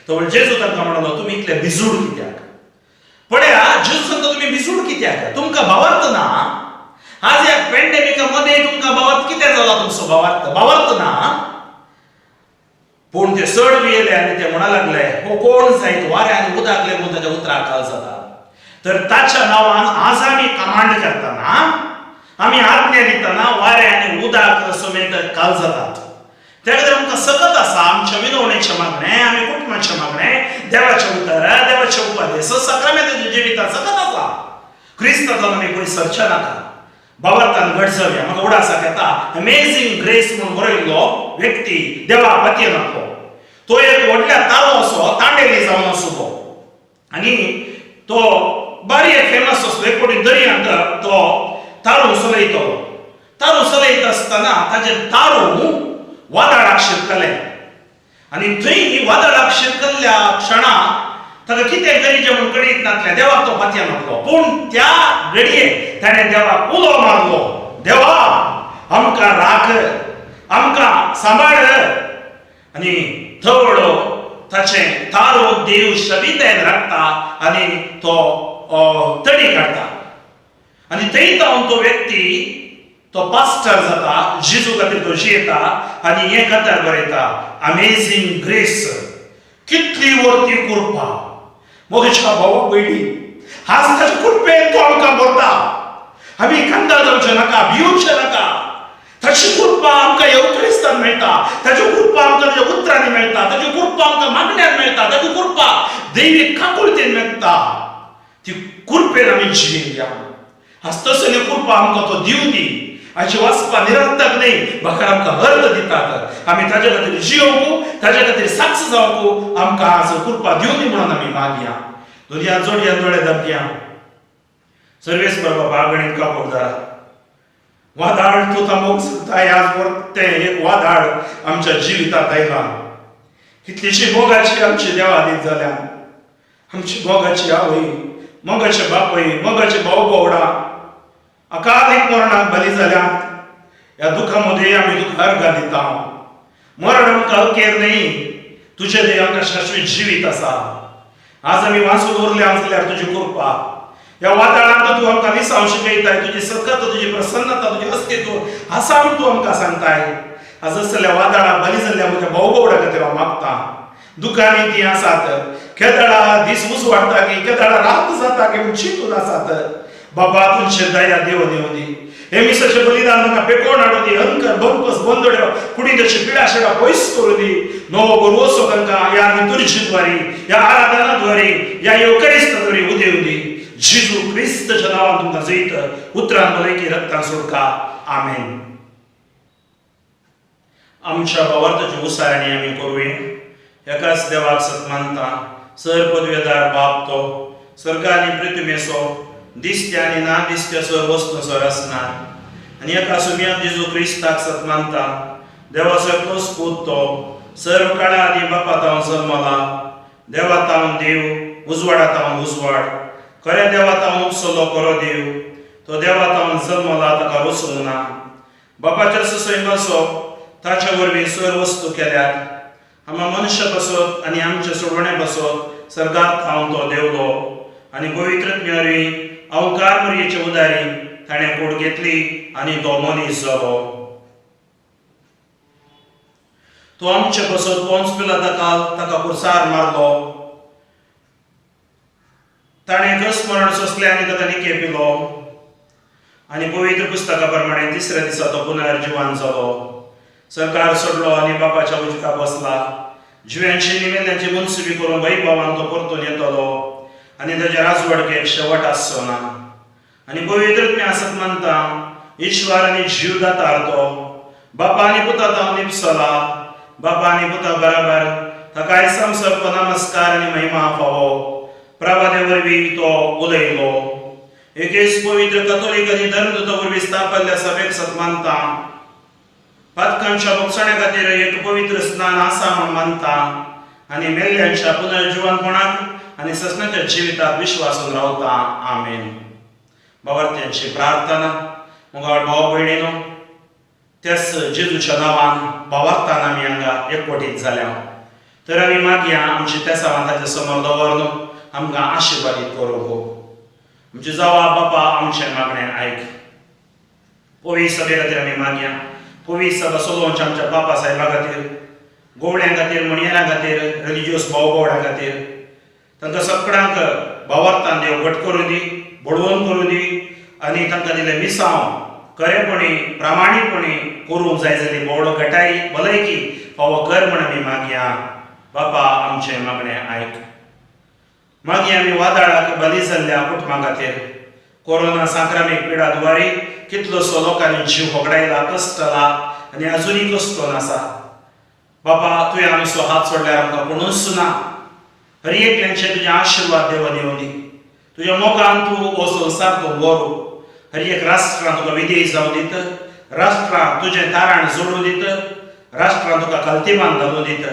तो जेजू तांकां म्हणलो तुमी इतले भिजूड कित्याक? पळया, जेजू सांगता तुमी भिजूड कित्याक? तुमकां भावार्थ ना? आज ह्या पॅन्डेमिका मध्ये तुमकां भावार्थ कितें जाला? तुमचो भावार्थ ना? पूण ते चड बी येले आनी ते म्हणा लागले हो कोण जायत? वाऱ्या आनी उदक लागून ताच्या उतराक काल जाता. तर ताच्या नांवान आज आमी कमांड करतना, आमी आज्ञा दितना वारें आनी उदक समेत काल जातात. त्या खातीर आमकां सकत आसा आमच्या विनवणेचें मागणें, आमी कुटुंबाचें मागणें, देवाचें उतर, देवाचें उपदेश, सक्रमेंताच्या जिवितांत सकत आसा. क्रिस्तांतल्यान आमी खंय सरचे नाका. भावार्थान घट जावया. म्हाका उडासाक येता अमेझिंग ग्रेस म्हणून बरयल्लो व्यक्ती देवा पतयेन आसलो. तो एक व्हडल्या तारो असो तांडेली जावन आसलो आनी तो बरी एक फेमस आसलो. एक फावटी दर्यांत तो तारू चलयतालो. तारू चलयता आसतना ताचें तारू वादळाक शिरकलें आनी थंय वादळाक शिरकल्ल्या क्षणाक ताका कितें करीचें म्हूण कळीत नासलें. देवाक तो पतयेन आसलो. पूण त्या घडये ताणें देवाक उलो मारलो, देवा आमकां राख, आमकां सांबाळ. आनी थोडो ताचें तारू देव शबितायेन राखता आनी तो तडी काडटा. आनी थंय जावन तो व्यक्ती तो पास्टर जाता, जेजू खातीर तो जियेता आनी हें कथार बरयता अमेझिंग ग्रेस. कितली वर्ती कृपा. मोगेच्या भावा पयली आज ताच्या कृपेन तो आमकां भरता. आम्ही कांदा जावचे नाका, भिवचे नाका. ताची कृपा आमकां येवक्रिस्तान मेळटा, ताची कृपा आमकां ताच्या उतरांनी मेळटा, ताची कृपा आमकां मागण्यान मेळटा, ताची कृपा दैवीक काकुळतेन मेळटा. ती कृपेन आमी जियेया. तसली कृपा आमकां तो दिवं दी. हाची वाचपा निरर्थक न्ही, म्हाका आमकां अर्थ दितात. आमी ताचे खातीर जियोंकू, ताचे खातीर साक्ष जावंकू आमकां आज कृपा दिवं दी म्हणून आमी मागया. दुनिया जोडया दोळे धापया. सर्वेस्पर बाबा गणित कापोरदार वादाळ तूं थांबोवंक सोदताय. आज परते एक वादाळ आमच्या जिवितांत आयला. कितलीशी मोगाची आमची देवादीत जाल्या. आमची मोगाची आवय, मोगाचे बापय, मोगाचे भाऊ भावडा अकाधिक मरणाक बली जाल्यात. ह्या दुखामध्ये आमी तुका अर्घ दिता. मरण आमकां अखेर न्ही, तुजे देव आमकां शाश्वत जिवीत आसा. आज आमी वाचून उरल्या जाल्यार तुजी कृपा. ह्या वादळांत तूं आमकां विसाव शिकयताय. तुजी सकत, तुजी प्रसन्नता, तुजें अस्तित्व आसा म्हूण तूं आमकां सांगताय. आज असल्या वादळाक बली जाल्ल्या म्हज्या भाऊ भावडा खातीर हांव मागतां. दुखांनी ती आसात, केदळा दीस उजवाडटा की केदळा रात जाता की म्हूण चिंतून आसात. बाबा तुमचे दया देव देव दी. हे मिसाचे बलिदान म्हाका पेकोवन हाडून दी. अंकर बंपस बंदोड्यो कुडीदाची पिडा शेडा पयस करून दी. नवो बरो वचो तांकां ह्या लिटुर्जीद्वारे, ह्या आराधनाद्वारे, ह्या युकरिस्ताद्वारे उदेव दी. जेजू क्रिस्ताच्या नांवान तुमकां जैत उतरान भलायकी रक्तान सुटका. आमेन. आमच्या भावार्थाची उसारणी आमी करूया. एकाच देवाक सत मानता, सर पदवेदार बाप तो, सर्गानी पृथ्वीमेसो, दिसत्या आनी ना दिसत्या सर वस्तू सर असणार. आनी एका सुम्यात जेजू क्रिस्ताक सत मानता, देवाचो एकलोच पूत तो, सर्व काळा आदी बापा तावन जल्मला. देवा तावन देव, उजवाडा तावन उजवाड, खऱ्या देवा तावन उपसलो खरो देव. तो देवा तावन जल्मला ताका वचूंक ना. बापाचेर ससय बसप, ताचे वरवीं सर वस्तू केल्यात. आमी मनुश्य बसत आनी आमचे सोडवणे बसत सर्गात थावन तो देवलो. आनी पवित्रत्मे वरवीं अवकार मरयेचे उदारी ताणें कूड घेतली आनी तो मनीस जालो. तो आमचे बसत पोंच पिलाताकाल ताका कुरसार मारलो. ताणें घसमरण सोंसलें आनी ताका निके पिलो. आनी पवित्र पुस्तका प्रमाणे तिसऱ्या दिसा तो पुनर्जिवान जालो. सरकार सोडलो आनी बापाच्या उजव्या बसला. जिव्यांची निवेल्यांची मनसुबी करून वैभवान तो परतून येतलो आनी ताच्या राजवडकेक शेवट आसचो ना. आनी पवित्रत्मे आसत मानता, ईश्वर आनी जीवदातार तो, बापा आनी पुता तावन निपसला. बापा आनी पुता बराबर ताका समसप नमस्कार आनी महिमा फावो. प्रभाते वरवीं तो उलयलो. एकेच पवित्र कथोलीक आनी धर्मदूता वरवीं स्थापल्ल्या सभेक सत मानता. पातकांच्या भक्षण्या खातीर एक पवित्र स्नान आसा म्हूण मानता. आनी मेल्ल्यांच्या पुनर्जिवनपणाक आनी ससण्याच्या जिवितांत विश्वासून रावता. आमेन. भावार्थ्यांची प्रार्थना. मुगाळ भाव भयणीनो, त्याच जेजूच्या नांवान भावार्थान आमी हांगा एकवटीत जाल्या. तर आमी मागया आमची त्या सांवाताच्या समोर दवरून आमकां आशिर्वादीत करूं. आमचे जावा बापा आमचें मागणें आयक. पवित्र सभे खातीर आमी मागया. पवित्र सभा सोलोवचे आमच्या बापा साहेबा खातीर, गोवड्यां खातीर, मणियारां खातीर, रिलिजियस भाव भावड्यां खातीर. तांकां सगळ्यांक भावार्थान देव घट करूं दी, बडवून करूं दी आनी तांकां दिलें मिसांव खरेपणी प्रामाणीकपणी करूंक जाय जाली व्हड गटाई भलायकी फावो कर म्हण आमी मागया. बापा आमचें मागणें आयक. मागीर आमी वादळाक बली जाल्ल्या कुटुंबा खातीर, कोरोना सांक्रामीक पिडा द्वारे कितलोसो लोकांनी जीव होगडायला, कश्टला आनी अजुनूय कश्टून आसा. बापा तुवें आमचो हात सोडल्यार आमकां कोणूच ना. हर एकल्यांचे तुजें आशिर्वाद देव दिवं दी. तुज्या मोगान तूं हो संवसार तूं व्हरू. हर एक राष्ट्रांत तुका विधेय जावं दीत. राष्ट्रांत तुजें तारण जोडूं दीत. राष्ट्रांत तुका कल्तिमान घालूं दीत.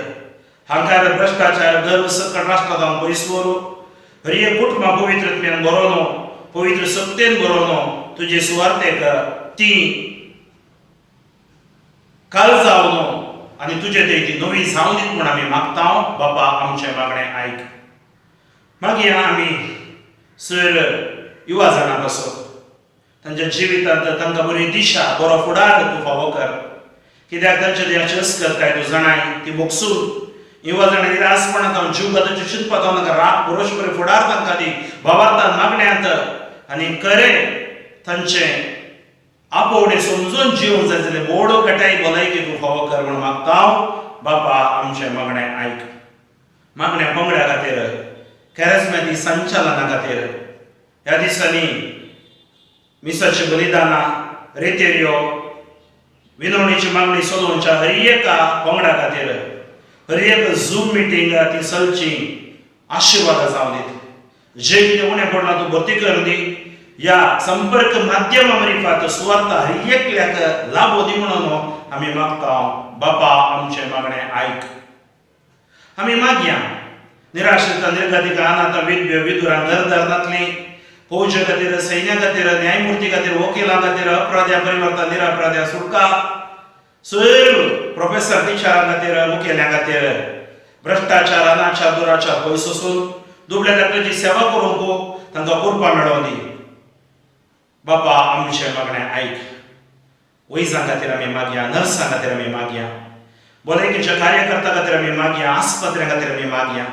हांकार भ्रश्टाचार गर्व सकट राष्ट्रांत हांव पयस व्हरू. हर एक कुटुंबां पवित्रत्वेन बरोवनो, पवित्र सत्तेन बरोवनो, तुजे सुवार्थेक ती काल जावनो आनी तुजे थंय ती नवी जावं दीत म्हूण आमी मागता. बापा आमचें मागणें आयक. मागीर आमी सर युवा जाणां बसत तांच्या जिवितांत तांकां बरी दिशा, बरो फुडार तूं फावो कर. कित्याक तांच्या देहाची अस्कताय तूं जाणाय ती भोगसून युवा जाणां निरासपणांत हांव जीव घालूचे चिंतपाक हांव नाका. राग पुरुष बरें फुडार तांकां दी भावार्थान मागण्यांत आनी खरें तांचे आपोवडे समजून जीवन जाय जाल्यार मोडो गटाय भलायकी तूं फावो कर म्हूण मागता हांव. बापा आमचें मागणें आयक. मागण्या पंगड्या खातीर, कॅरिझमॅटीक संचालना खातीर, ह्या दिसांनी मिसाचें बलिदानां, रेतेऱ्यो, विनवणेची मागणी सोलोवच्या हर एका पंगडा खातीर, हर एक झूम मिटींग ती चलची आशिर्वाद जावं दीत. जे कितें उणें पडलां तूं भरती कर दी. ह्या संपर्क माध्यमा मार्फत सुवार्ता हर एकल्याक लाभो दी म्हणून आमी मागता. बापा आमचें मागणें आयक. आमी मागया निराश्रित, निर्गतिक, अनाथ, विधव्य, विधुरां, घरदारांतलीं, फौजे खातीर, सैन्या खातीर, न्यायमुर्ती खातीर, वकिलां खातीर, अपराध्या परिवर्तन, निरापराध्या सुटका, सर्व प्रोफेसर टिचरां खातीर, मुखेल्या खातीर, भ्रष्टाचार, अनाचार, दुराचार पयसून दुबळ्या धाकट्याची सेवा करूंक तांकां कुर्पा मेळोवन दी. बापा आमचें मागणें आयक. वैजां खातीर आमी मागया, नर्सां खातीर आमी मागया, भलायकेच्या कार्यकर्त्यां खातीर आमी मागया, आस्पत्र्यां खातीर आमी मागया.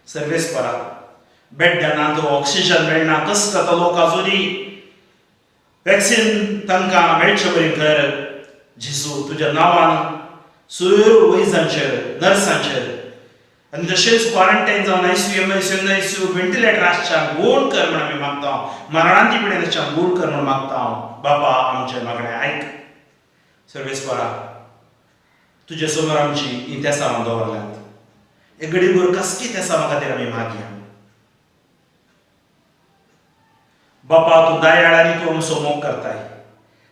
सर्वेस्परा बेड्डां ना, तो ऑक्सिजन मेळना, कसता लोक आजुनी वॅक्सिन तांकां मेळचें बरें कर. जेजू तुज्या नांवान सर्व वैजांचेर, नर्सांचेर आनी तशेंच क्वारंटायन जावन आयसीयू व्हेंटिलेटर आसच्यान गूण कर म्हूण आमी मागता. मरणांती पिडेन आसच्यान गूण कर म्हूण मागता. बापा आमचें मागणें आयक. सर्वेस्परा तुजे समोर आमची इंतेसांवां दवरल्यांत. एक घडीभर कसली इंतेसांवां खातीर आमी मागया. बापा तूं दयाळ आनी तूं आमचो मोग करताय.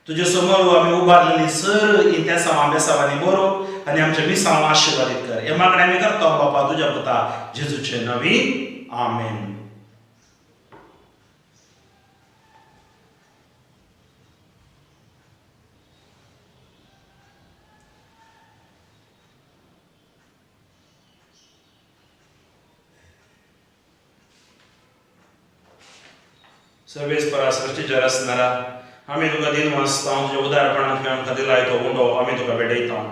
तुजे समोर आमी उबारलेली सर इंतेसांवां बेसांवांनी बरोवप आनी आमचे मिसांवां आशिर्वादीत कर. हे मागणें आमी करता बापा तुज्या पुता जेजूचे नवीन. आमेन. सर्वेस्परा सृश्टीचेर आसनारा आमी तुका दिन वाचता. तुज्या उदारपणान तुवें आमकां दिलाय तो उंडो आमी तुका भेटयता.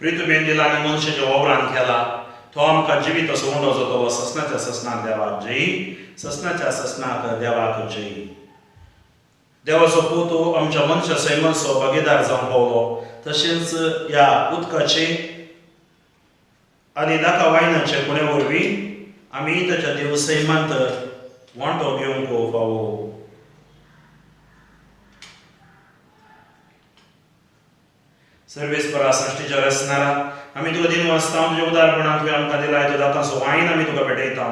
प्रितुमेन दिला आनी मनशाच्या ओबरान केला तो आमकां जिवीत असो उंडो जातो. ससनाच्या ससनाक देवाक जय. ससनाच्या ससनाक देवाक जय. देवाचो पूत आमच्या मनशा सैमाचो भागीदार जावंक पावलो. तशेंच ह्या उदकाचे आनी नाका वायनाचे कुणे वरवीं आमी ताच्या देव सैमांत वांटो घेवंक फावो. सर्वेस्परा सृश्टीचेर आसनारा आमी तुका दिन वाचता. तुज्या उदारपणान तुवें आमकां दिलाय तो दाताचो वायन आमी तुका भेटयता.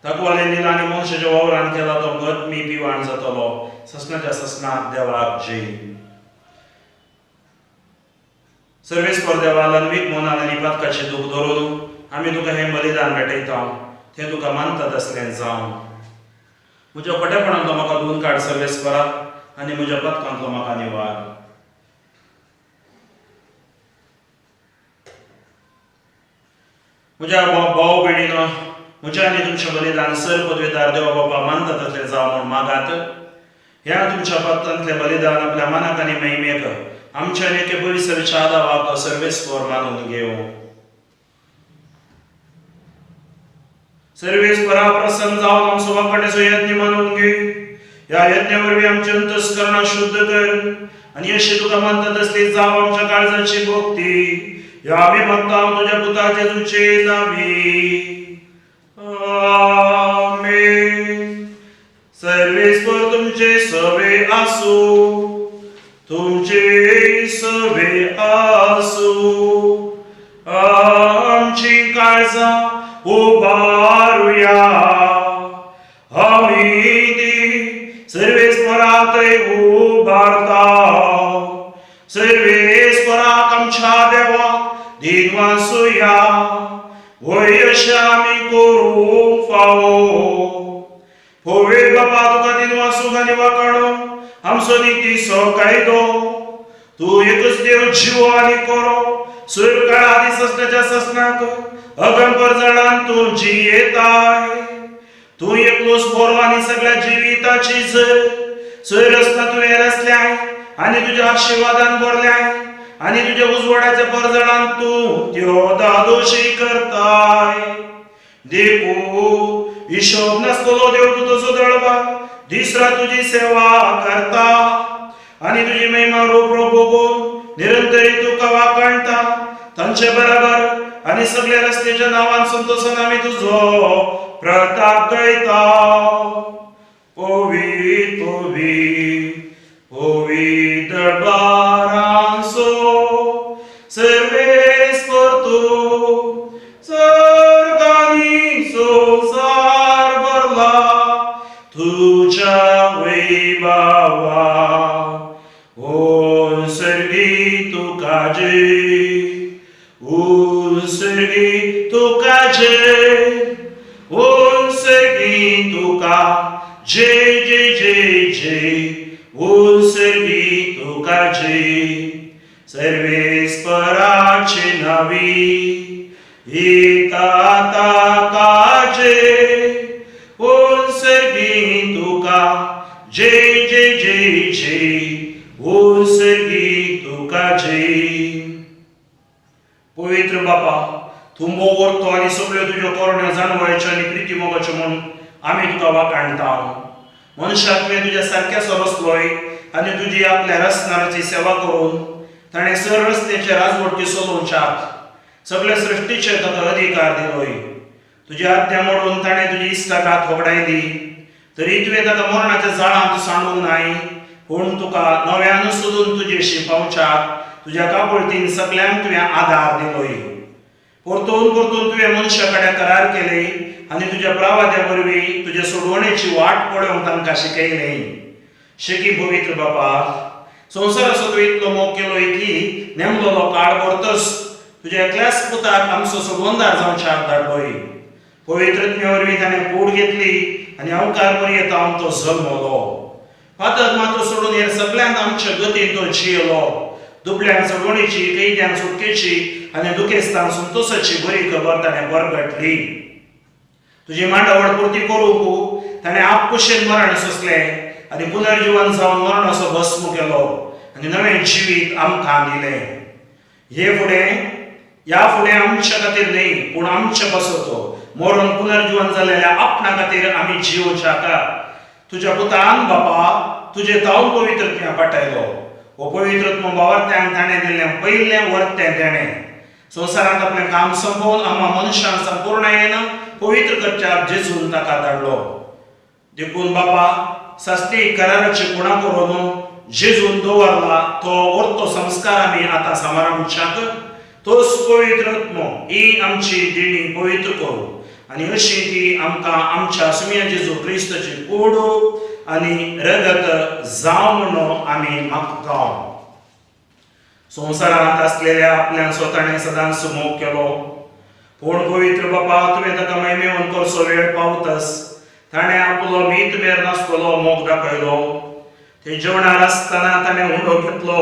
ताकवालें दिला आनी मनशाच्या वावरान केला तो गतमी पिवाण जातलो. ससनाच्या ससनाक देवाक जय. सर्वेस्पर देवा लन्वीक मनान आनी पातकाचें दूख धरून आमी तुका हें बलिदान भेटयता. तें तुका मानता तसलें जावं. म्हज्या खोटेपणांतलो म्हाका धुवन काड सर्वेस्परा आनी म्हज्या पातकांतलो म्हाका निवार. म्हज्या भाव भयणीनो, म्हज्या आनी तुमचें बलिदान सर पदवेदार देवा बापा मानता तसलें जावं म्हूण मागात. ह्या तुमच्या पातकांतलें बलिदान आपल्या मनाक आनी महिमेक आमच्या एके पवित्रच्या आदावाक सर्वेस्पर मानून घेवं. सर्वेस्परा प्रसन्न जावन आमचो वांकडेचो यज्ञ मानून घे. ह्या यज्ञा वरवीं आमची अंतस्करणां शुद्ध कर आनी अशी तुका मानता तसली जावं आमच्या काळजाची भोक्ती. ह्या आमी मागता तुज्या पुता जेजूचे नांवी. आमेन. सर्वेस्पर तुमचे सवे आसूं. तुमचे सवे आसूं. आमची काळजां उबारुया. आमी ती सर्वेस्पराक उबारता. सर्वेस्पराक आमच्या देवाक दिन वाचुया. वय अशें आमी करूंक फावो. होवे बापा तुका दिन वाचूंक आनी वाखाणूंक आमचो नितीचो कायदो. तूं एकच देव जिवो आनी करो. सूर्य काळा आदी ससनाच्या ससनाक अगंपर जळान तूं जियेताय. तूं एकलोच बरो आनी सगळ्या जिविताची झर. सर आसता तुवें रचल्याय आनी तुज्या आशिर्वादान भरल्याय आनी तुज्या उजवाडाच्या परजळान तूं त्यो दादोशी करताय. देखू हिशोब नासतलो देव तूं तसो दळबा. तिसरा तुझी सेवा करता आणि तुझी महिमा रूप बघून निरंतरी तुका वाकणता तांचे बरोबर आणि सगळ्या रस्त्याच्या नावान संतोषान आम्ही तुझो प्रताप गळता. पोवी पोवी पोवी दरबारांसो सर्वेस परतो सर्गानी संसार भरला तुझ्या वैभवा. सर्गी तुका जय, सर्गी तुका जय, सर्गी तुका जय जय जय जय, सर्गी तुका जय. सर्वेस्पराचे नावी येता काजे, सर्गी तुका जय जय जय जय, सर्गी तुका जय. पवित्र बापा, तू मोगरतो आणि सगळे तुझ्या करुण्या जाणवायच्या आणि प्रीती मोगाच्या म्हणून आम्ही तुका वाकाणता. मनुष्यातले तुझ्या सारख्या सरसलोय आणि तुझी आपल्या रसनाची सेवा करून ताणे सर रस्त्याचे राजवटी सोलोवच्याक सगळ्या सृष्टीचे ताका अधिकार दिलोय. तुझी आज्ञा मोडून ताणे तुझी इश्टागात होगडायली तरी तुवें ताका मरणाच्या जाळांत सांडूंक नाय, पूण तुका नव्यान सोदून तुजेशी पावच्याक तुझ्या काकुळतीन सगळ्यांक तुवें आधार दिलोय. परतून परतून तुवें मनशा कडेन करार केले आणि तुझ्या प्रवाद्या वरवीं तुझ्या सोडवणेची वाट पळोवंक तांकां शिकयलें. शिकी पवित्र बापा, संवसाराचो तूं इतलो मोग केलोय की नेमलेलो काळ परतस तुज्या एकल्याच पुताक आमचो सुगंधार जावच्याक धाडलोय. पवित्रत्वे वरवीं ताणें कूड घेतली आणि अवकार पर्यंत तो जल्मलो. फातर मात्र सोडून हेर सगळ्यांक आमच्या गतीन तो जियेलो. दुबळ्यांक सोडवणेची, कैद्यांक सुटकेची आणि दुखेस्तांक संतोषाची बरी खबर ताणें बरगटली. तुजी मांडावळ पुर्ती करूंक ताणें आपकुशीन मरण सोंसलें आणि पुनर्जीवन जावन मरणाचो भस्म केलो आणि नवें जिवीत आमकां दिलें. ह्या फुडें आमच्या खातीर न्ही, पूण आमच्या बसोतो मरून पुनर्जीवन जाल्ल्या आपणा खातीर आमी जिवोवच्याका तुज्या पुतान बापा तुजे ताव पवित्रत्व्यां पाठयलो. हो पवित्रत्व वावरत्यांक ताणें दिल्लें पयलें वर्तें तेणें संवसारांत आपलें काम संपोवन आम्हा मनशांक संपूर्णयेन पवित्र करच्याक जेजून ताका धाडलो. देखून बापा शास्त्री कराराची खुणा करून जेजून दवरला तो वर्तो संस्कार आमी आतां समारंभाक तोच पवित्रत्व ही आमची दिणी पवित्र करूं आणि अशी ती आमकां आमच्या सुम्या जेजू क्रिस्ताची कूड आणि रगत जावं म्हणून आमी मागता. संवसारांत आसलेल्या आपल्या स्वताने सदांच मोग केलो, पूण पवित्र बापा तुवें ताका महिमेवन करचो वेळ पावतस ताणें आपलो मीत मेर नासतलो मोग दाखयलो. ते जेवणार आसतना ताणें हुंडो घेतलो,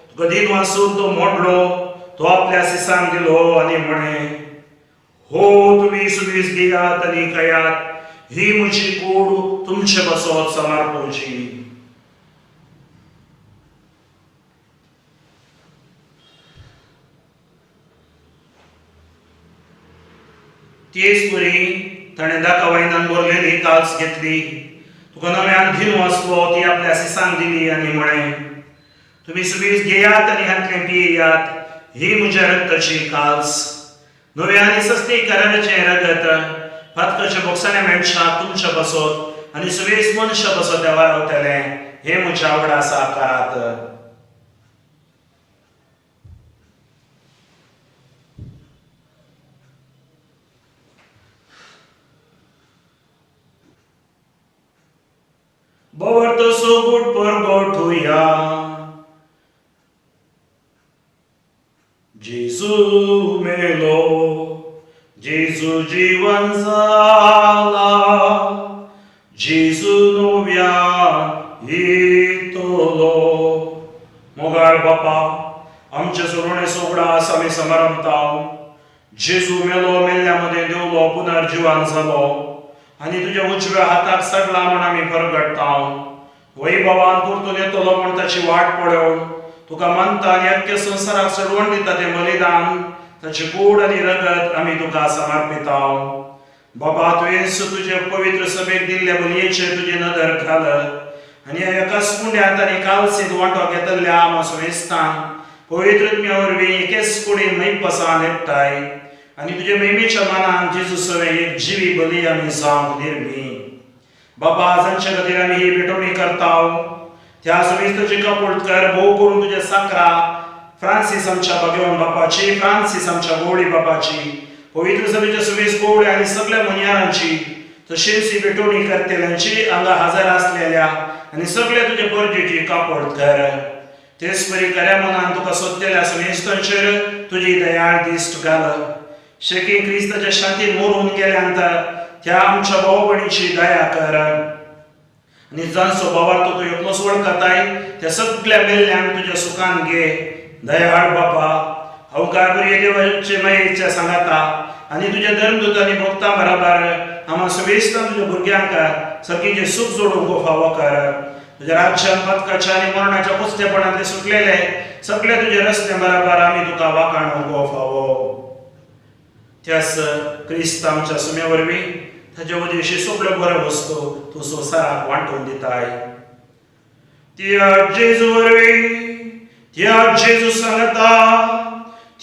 तुका दिन वासून तो मोडलो, तो आपल्या शिसांक दिलो आणि म्हणे, हो तुम्ही सुबीस घेयात आणि खायात, ही म्हजी कूड तुमचे बसत समर्पवची. तेच परी ताणें दाखवायनान भरलेली काल्स घेतली, तुका नव्यान दिन वाचलो, ती आपल्या शिसांक दिली आणि म्हणे, तुम्ही सुबीस घेयात आणि हातलें पियेयात, ही म्हज्या रक्ताची काल्स, नव्या आणि सस्ती कराराचें रगत फातकाच्या बोक्साने मेळच्याक तुमच्या बसत आणि सुबेस मनशा बसत वारवतलें, हे म्हज्या आवडा साकारात. Bovarto so good por gotuya Jesu melo Jesu जीवन झाला Jesu नव्या येतलो. मोगाळ बापा आमचे सोडवणे सोगडास आमी समरमताव. जेजू मेलो, मेल्ल्यामध्ये देवलो, पुनर्जीवन जालो आणि तुझ्या उजव्या हाताक सडला म्हण आमी परगटताव. वैभवान परतून येतलो म्हण ताची वाट पळोवन तुका मानता आणि अख्ख्या संवसाराक सडवण दिता ते बलिदान ताची कूड आणि रगत आमी तुका समर्पिताव. बाबा तुवेंस तुझे पवित्र सभेक दिल्ल्या बलयेचेर तुजी नदर घाल आनी एकाच कुंड्यांत आनी कालसेंत वांटो घेतल्या आमाचो मेस्तान पवित्रत्म्या वरवीं एकेच कुडीन मैपसां लेपताय आनी तुजे महिमेच्या मानान जेजू सवे एक जिवी बली आमी जावंक निर्मी बाबा जांचे खातीर आमी ही भेटवणी करताव त्या समेस्ताची कपोळट कर भोव करून तुजे साकरा फ्रांसीस आमच्या भगवान बापाची फ्रांसीस आमच्या गोडी बापाची पवित्र सभेच्या सुवेस कोवळे आनी सगळ्या मनयारांची तशीच ही भेटवणी करतेल्यांची हांगा हजर आसलेल्या आनी सगळ्या तुजे गरजेची कापड कर तेच परी खऱ्या मनान तुका सोदलेल्या समेस्तांचेर तुजी दयाळ दिश्ट घाल शेकी क्रिस्ताच्या शांतीन मोरून गेल्यानंतर त्या आमच्या भाव भयणीची दया कर आनी जांचो भावार तूं एकलोच वळखताय त्या सगळ्या मेल्ल्यांक तुज्या सुखान घे दयाळ बाबा हांव कारबरी देवाचे मायेच्या सांगाता आनी तुज्या धर्मदूतांनी भक्तां बराबर आम्हा समेस्तां तुज्या भुरग्यांक सगळींचें सुख जोडूंक फावो कर तुज्या राज्यान बदकाच्या आनी मरणाच्या पुस्तपणांतले सुटलेले सगळे तुजे रस्ते बराबर आमी तुका वाखाणूंक फावो त्याच क्रिस्त आमच्या सुम्या वरवीं ताचे वजेशी सगळ्यो बऱ्यो वस्तू तूं संवसाराक वांटून दिताय त्या जेजू वरवीं त्या जेजू सांगता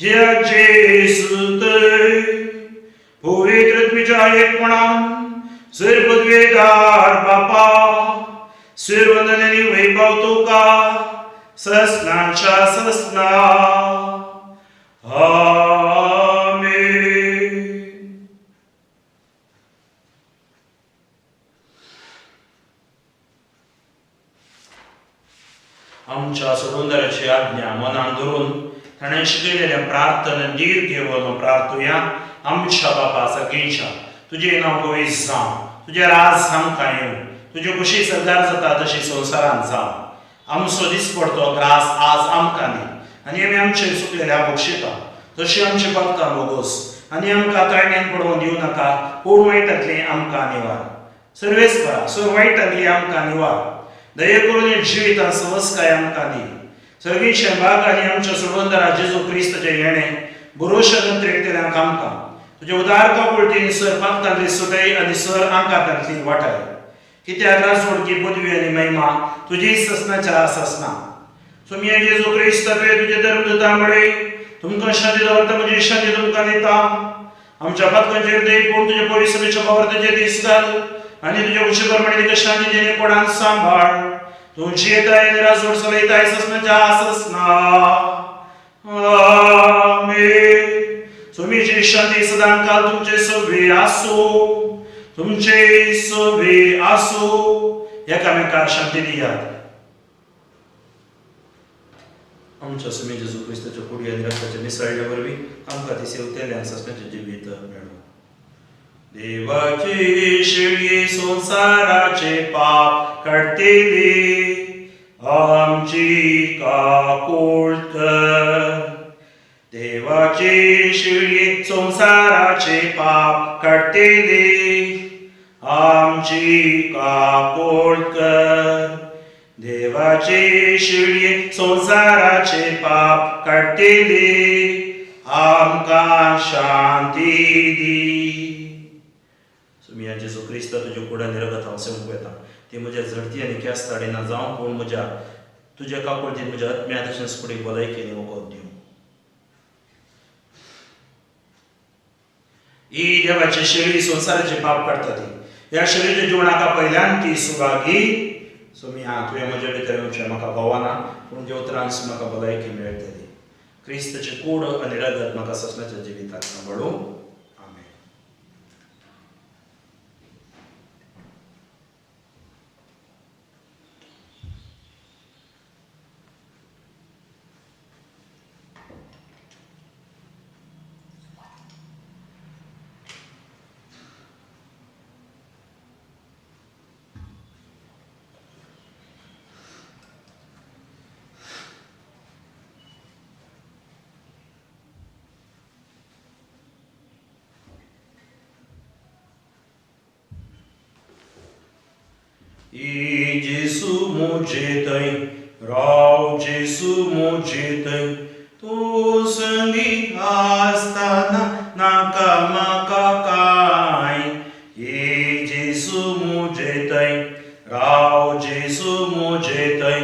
त्या जेजू तय पवित्र तुज्या एकपणान सर्वद्वेदार बापा सर्वनंदनी वैभव तुका ससनांच्या ससना आमच्या सोडूंदराची आज्ञा मनान धरून ताणें शिकयलेल्या प्रार्थना धीर घेवन प्रार्थुया आमच्या बापा सगळींच्या तुजें नांव पवित्र जावं तुजें राज आमकां येवं तुजी कशी सरकार जाता तशी संवसारांत जावं आमचो दिसपडतो ग्रास आज आमकां दी आनी आमी आमचेर चुकलेल्या बक्षिता तशी आमची भक्तां बोगोस आनी आमकां ताळण्यान पडोवन दिवं नाका पूण वायटांतली आमकां निवार सर्वेस्परा सर वायटांतली आमकां निवार दये करून जिवितां संस्कार आमकां दी सगळींचे भाग आनी आमच्या सोडवंदरा जेजू क्रिस्ताचें येणें बरोवशा नंतरेक आमकां तुजे उदार कपळटीन सर भक्तांतली सुटय आनी सर आंकांतली वाटाय कित्याक राजवडकी पदवी आनी महिमा तुजी ससनाच्या ससना सुमये जेजू क्रिस्त तुजे धर्मदूता मळे तुमकां शांती दवरता म्हजी शांती तुमकां दिता आमच्या भक्तांचेर दय पूण तुजे पवित्र सभेच्या पावर्थेचेर दीस घाल आनी तुजे उशे प्रमाणे तिका शांती देणे कोणान सांबाळ तूं जियेताय आनी राजवड चलयताय ससनाच्या ससना आमेन सुमीची शांती सदां काल तुमचे सगळे आसूं तुमचे सगळे आसूं एकामेकाक शांती दियात आमच्या सुमी जेजू क्रिस्ताच्या कुडी आनी रक्ताच्या मिसळल्या वरवीं आमकां ती सेवतेल्या ससनाचें जिवीत मेळो देवाचे शिळये संसाराचे पाप काडतेली आमची काकूळट कर देवाचे शिळये संसाराचे पाप काडतेली आमची काकूळट कर देवाचे शिळये संसाराचे पाप काडतेली आमकां शांती दी सुमिया जेजू क्रिस्त तुज्या कुड्यान रगत हांव सेवूंक येता ती म्हज्या झडती आनी केस ताडिना जावं पूण म्हज्या तुज्या काकुळटीन म्हज्या आत्म्या तशेंच कुडी भलायकेन वखद दिवं ही देवाची शेळी संसाराचे पाप काडटा ती ह्या शेळीच्या जिवनाका पयल्यान ती सुभागी सुमिया तुवें म्हज्या भितर येवचें म्हाका भोवना पूण देवत्रांस म्हाका भलायकी मेळटली क्रिस्तचे कूड आनी रगत म्हाका ससनाच्या जिविताक सांबाळूं E Gesù mujetai, rau Gesù mujetai, tu sangi astana nakamakakai, राव जेजू मोजे थंय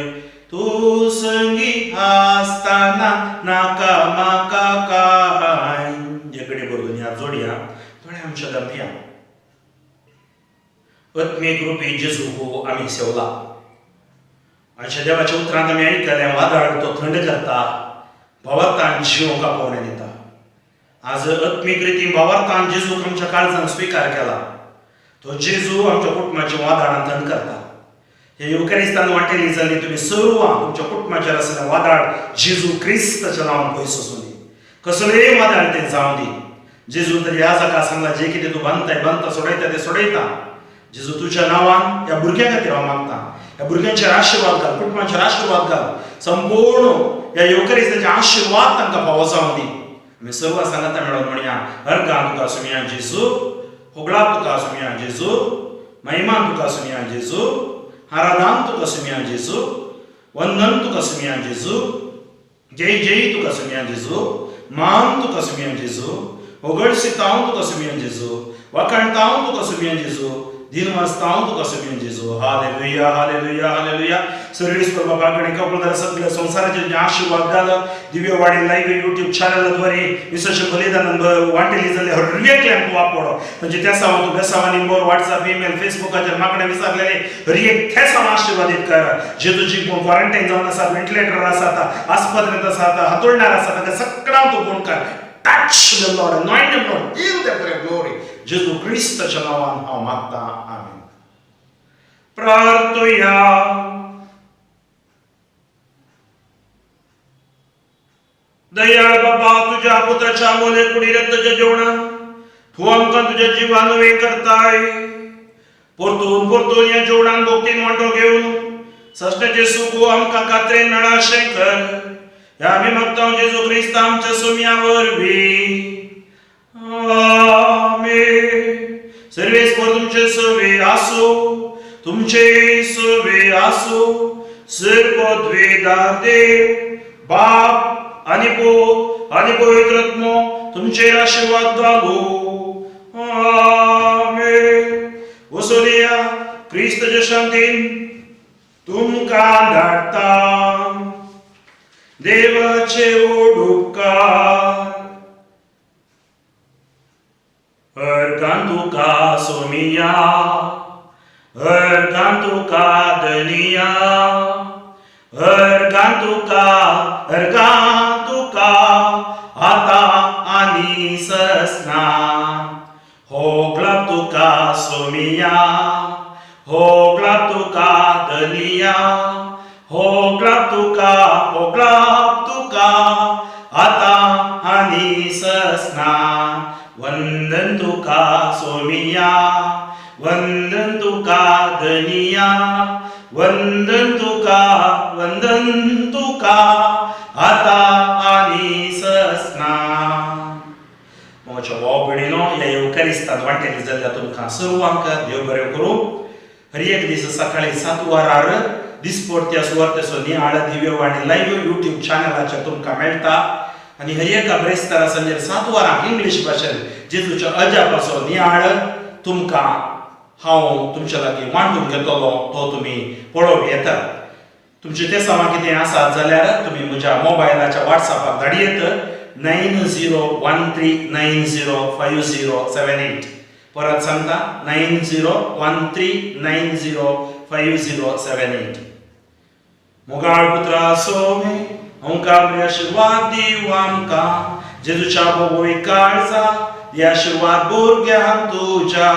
तू संगी आसताना नाका म्हाका काय. एकडे बरोबर या जोडया थोडे आमच्या दंपिया. आत्मीक रुपी जेजू आम्ही सेवला. आमच्या देवाच्या उतरांत आम्ही ऐकले वादळ तो थंड करता, भवार्थान जीव कापोवणे दिता. आज आत्मीक रितीन भवार्थान जेजूक आमच्या काळजान स्वीकार केला. तो जेजू आमच्या कुटुंबाच्या वादळान थंड करता. हे युकॅरिस्तान वाटेली जाल्ली तुम्ही सर्व तुमच्या कुटुंबाचेर आसलेले वादळ जेजू क्रिस्ताच्या नांवान पयस वचूं दी. कसलेय वादळ ते जावं दी. जेजू तरी ह्या जाका सांगला जे कितें तूं बांदता सोडयता ते सोडयता. जेजू तुझ्या नांवान ह्या भुरग्यां खातीर हांव मागता. ह्या भुरग्यांचेर आशिर्वाद घाल, कुटुंबाचेर आशिर्वाद घाल. संपूर्ण ह्या युकॅरिस्ताचे आशिर्वाद तांकां फावो जावं दी. आमी सर्व सांगता मेळोन म्हणया अर्गां तुका सुमिया जेजू, होगळाक तुका सुमिया जेजू, महिमान तुका सुमिया जेजू, आराधन तुका सुमिया जेजू, वंदन तुका सुमिया जेजू, जय जय तुका सुमिया जेजू, मान तुका सुमिया जेजू, होगळसितांव तुका सुमिया जेजू, वखणटांव तुका सुमिया जेजू, दिनवासतांव तुका सुमिया जेजू. Hallelujah hallelujah hallelujah. सर्वेश्वर बाबा कडेन कपळदार सगळ्या संसाराचे आशीर्वाद घाल. दिव्यवाणी लाईव्ह युट्यूब चॅनलद्वारे विशेष बलिदान वाटेली जाल्ले हरएक आमकां वापरो. म्हणजे त्या सावन तूं बेसावा निंबोर व्हॉट्सअप ईमेल फेसबुकाचेर म्हाका विचारलेले हरएक त्या सावन आशीर्वादीत कर. जेजूची कोण क्वारंटाईन जावन आसात, व्हेंटिलेटर आसात, आस्पत्रेंत आसात, हातोळण्यार आसात, ताका सगळ्यांक तूं कोण कर. Touch the Lord, anoint them, Lord, heal them for your glory. जेजू क्रिस्ताच्या नांवान हांव मागता. आमेन. प्रार्थया. दयाळ बाबा, तुझ्या पुत्राच्या मोले कुडी रक्ताच्या जेवणान तू आमकां तुझ्या जिवान नवे करताय. परतून या जेवणान भोगतीन वांटो घेवन सश्टाचे सुख आमकां खात्रेन मेळाशें कर. ह्या आमी मागता जेजू क्रिस्त आमच्या सोम्या वरवीं. आमेन. सर्वेस्वर तुमचे सवे आसो, तुमचे सवे आसो. सर्वद्वेदार देव बाप आनी पवित्र आत्मो तुमचेर आशीर्वाद घालो. आमेन. वसोलिया क्रिस्ताच्या शांतीन तुमकां धाडटा. देवाचे उपकार. अर्गां तुका सोमिया, अर्गां तुका दनिया, अर्गां तुका आता आनी ससना. होगळाक तुका सोमिया, होगळाक तुका दनिया, होगळाक तुका आता आनी ससना. वंदन तुका सोमिया, वंदन तुका दनिया, वंदन तुका आता आनी ससना. मोच्या भाव भयणीनो, ह्या युकॅरिस्तांत वांटेली जाल्ल्या तुमकां सर्वांक देव बरें करूं. हर एक दीस सकाळी 7 वरार दिसपट्ट्या सुवातेचो नियाळ दिव्यवाणी लाईव्ह युट्यूब चॅनलाचेर तुमकां मेळटा. आणि हर एका ब्रेस्तारा संजेर 7 वरांक इंग्लीश भाशेन जेजूच्या अजापाचो नियाळ तुमकां हांव तुमच्या लागीं मांडून घेतलो. तो तुमी पळोवंक येतात. तुमचे ते सामान कितें आसात जाल्यार तुमी म्हज्या मोबायलाच्या व्हॉट्सअपाक धाडयेत. 9013905078. परत सांगता 9013905078. मोगाळ पुत्रा सोमे आमकां बरे आशीर्वाद दिव आमकां. जेजूच्या बोबोई काळजा हे आशीर्वाद भुरग्यांक तुज्या.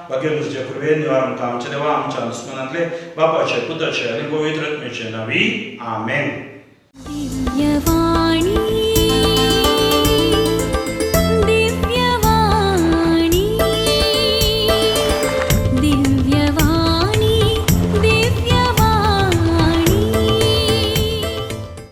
भाग्यवंत तुज्या कृपेन निवार आमकां आमच्या देवा आमच्या दुस्मनांतले बापाचे पुत्राचे आनी पवित्र आत्म्याचे नांवी. आमेन.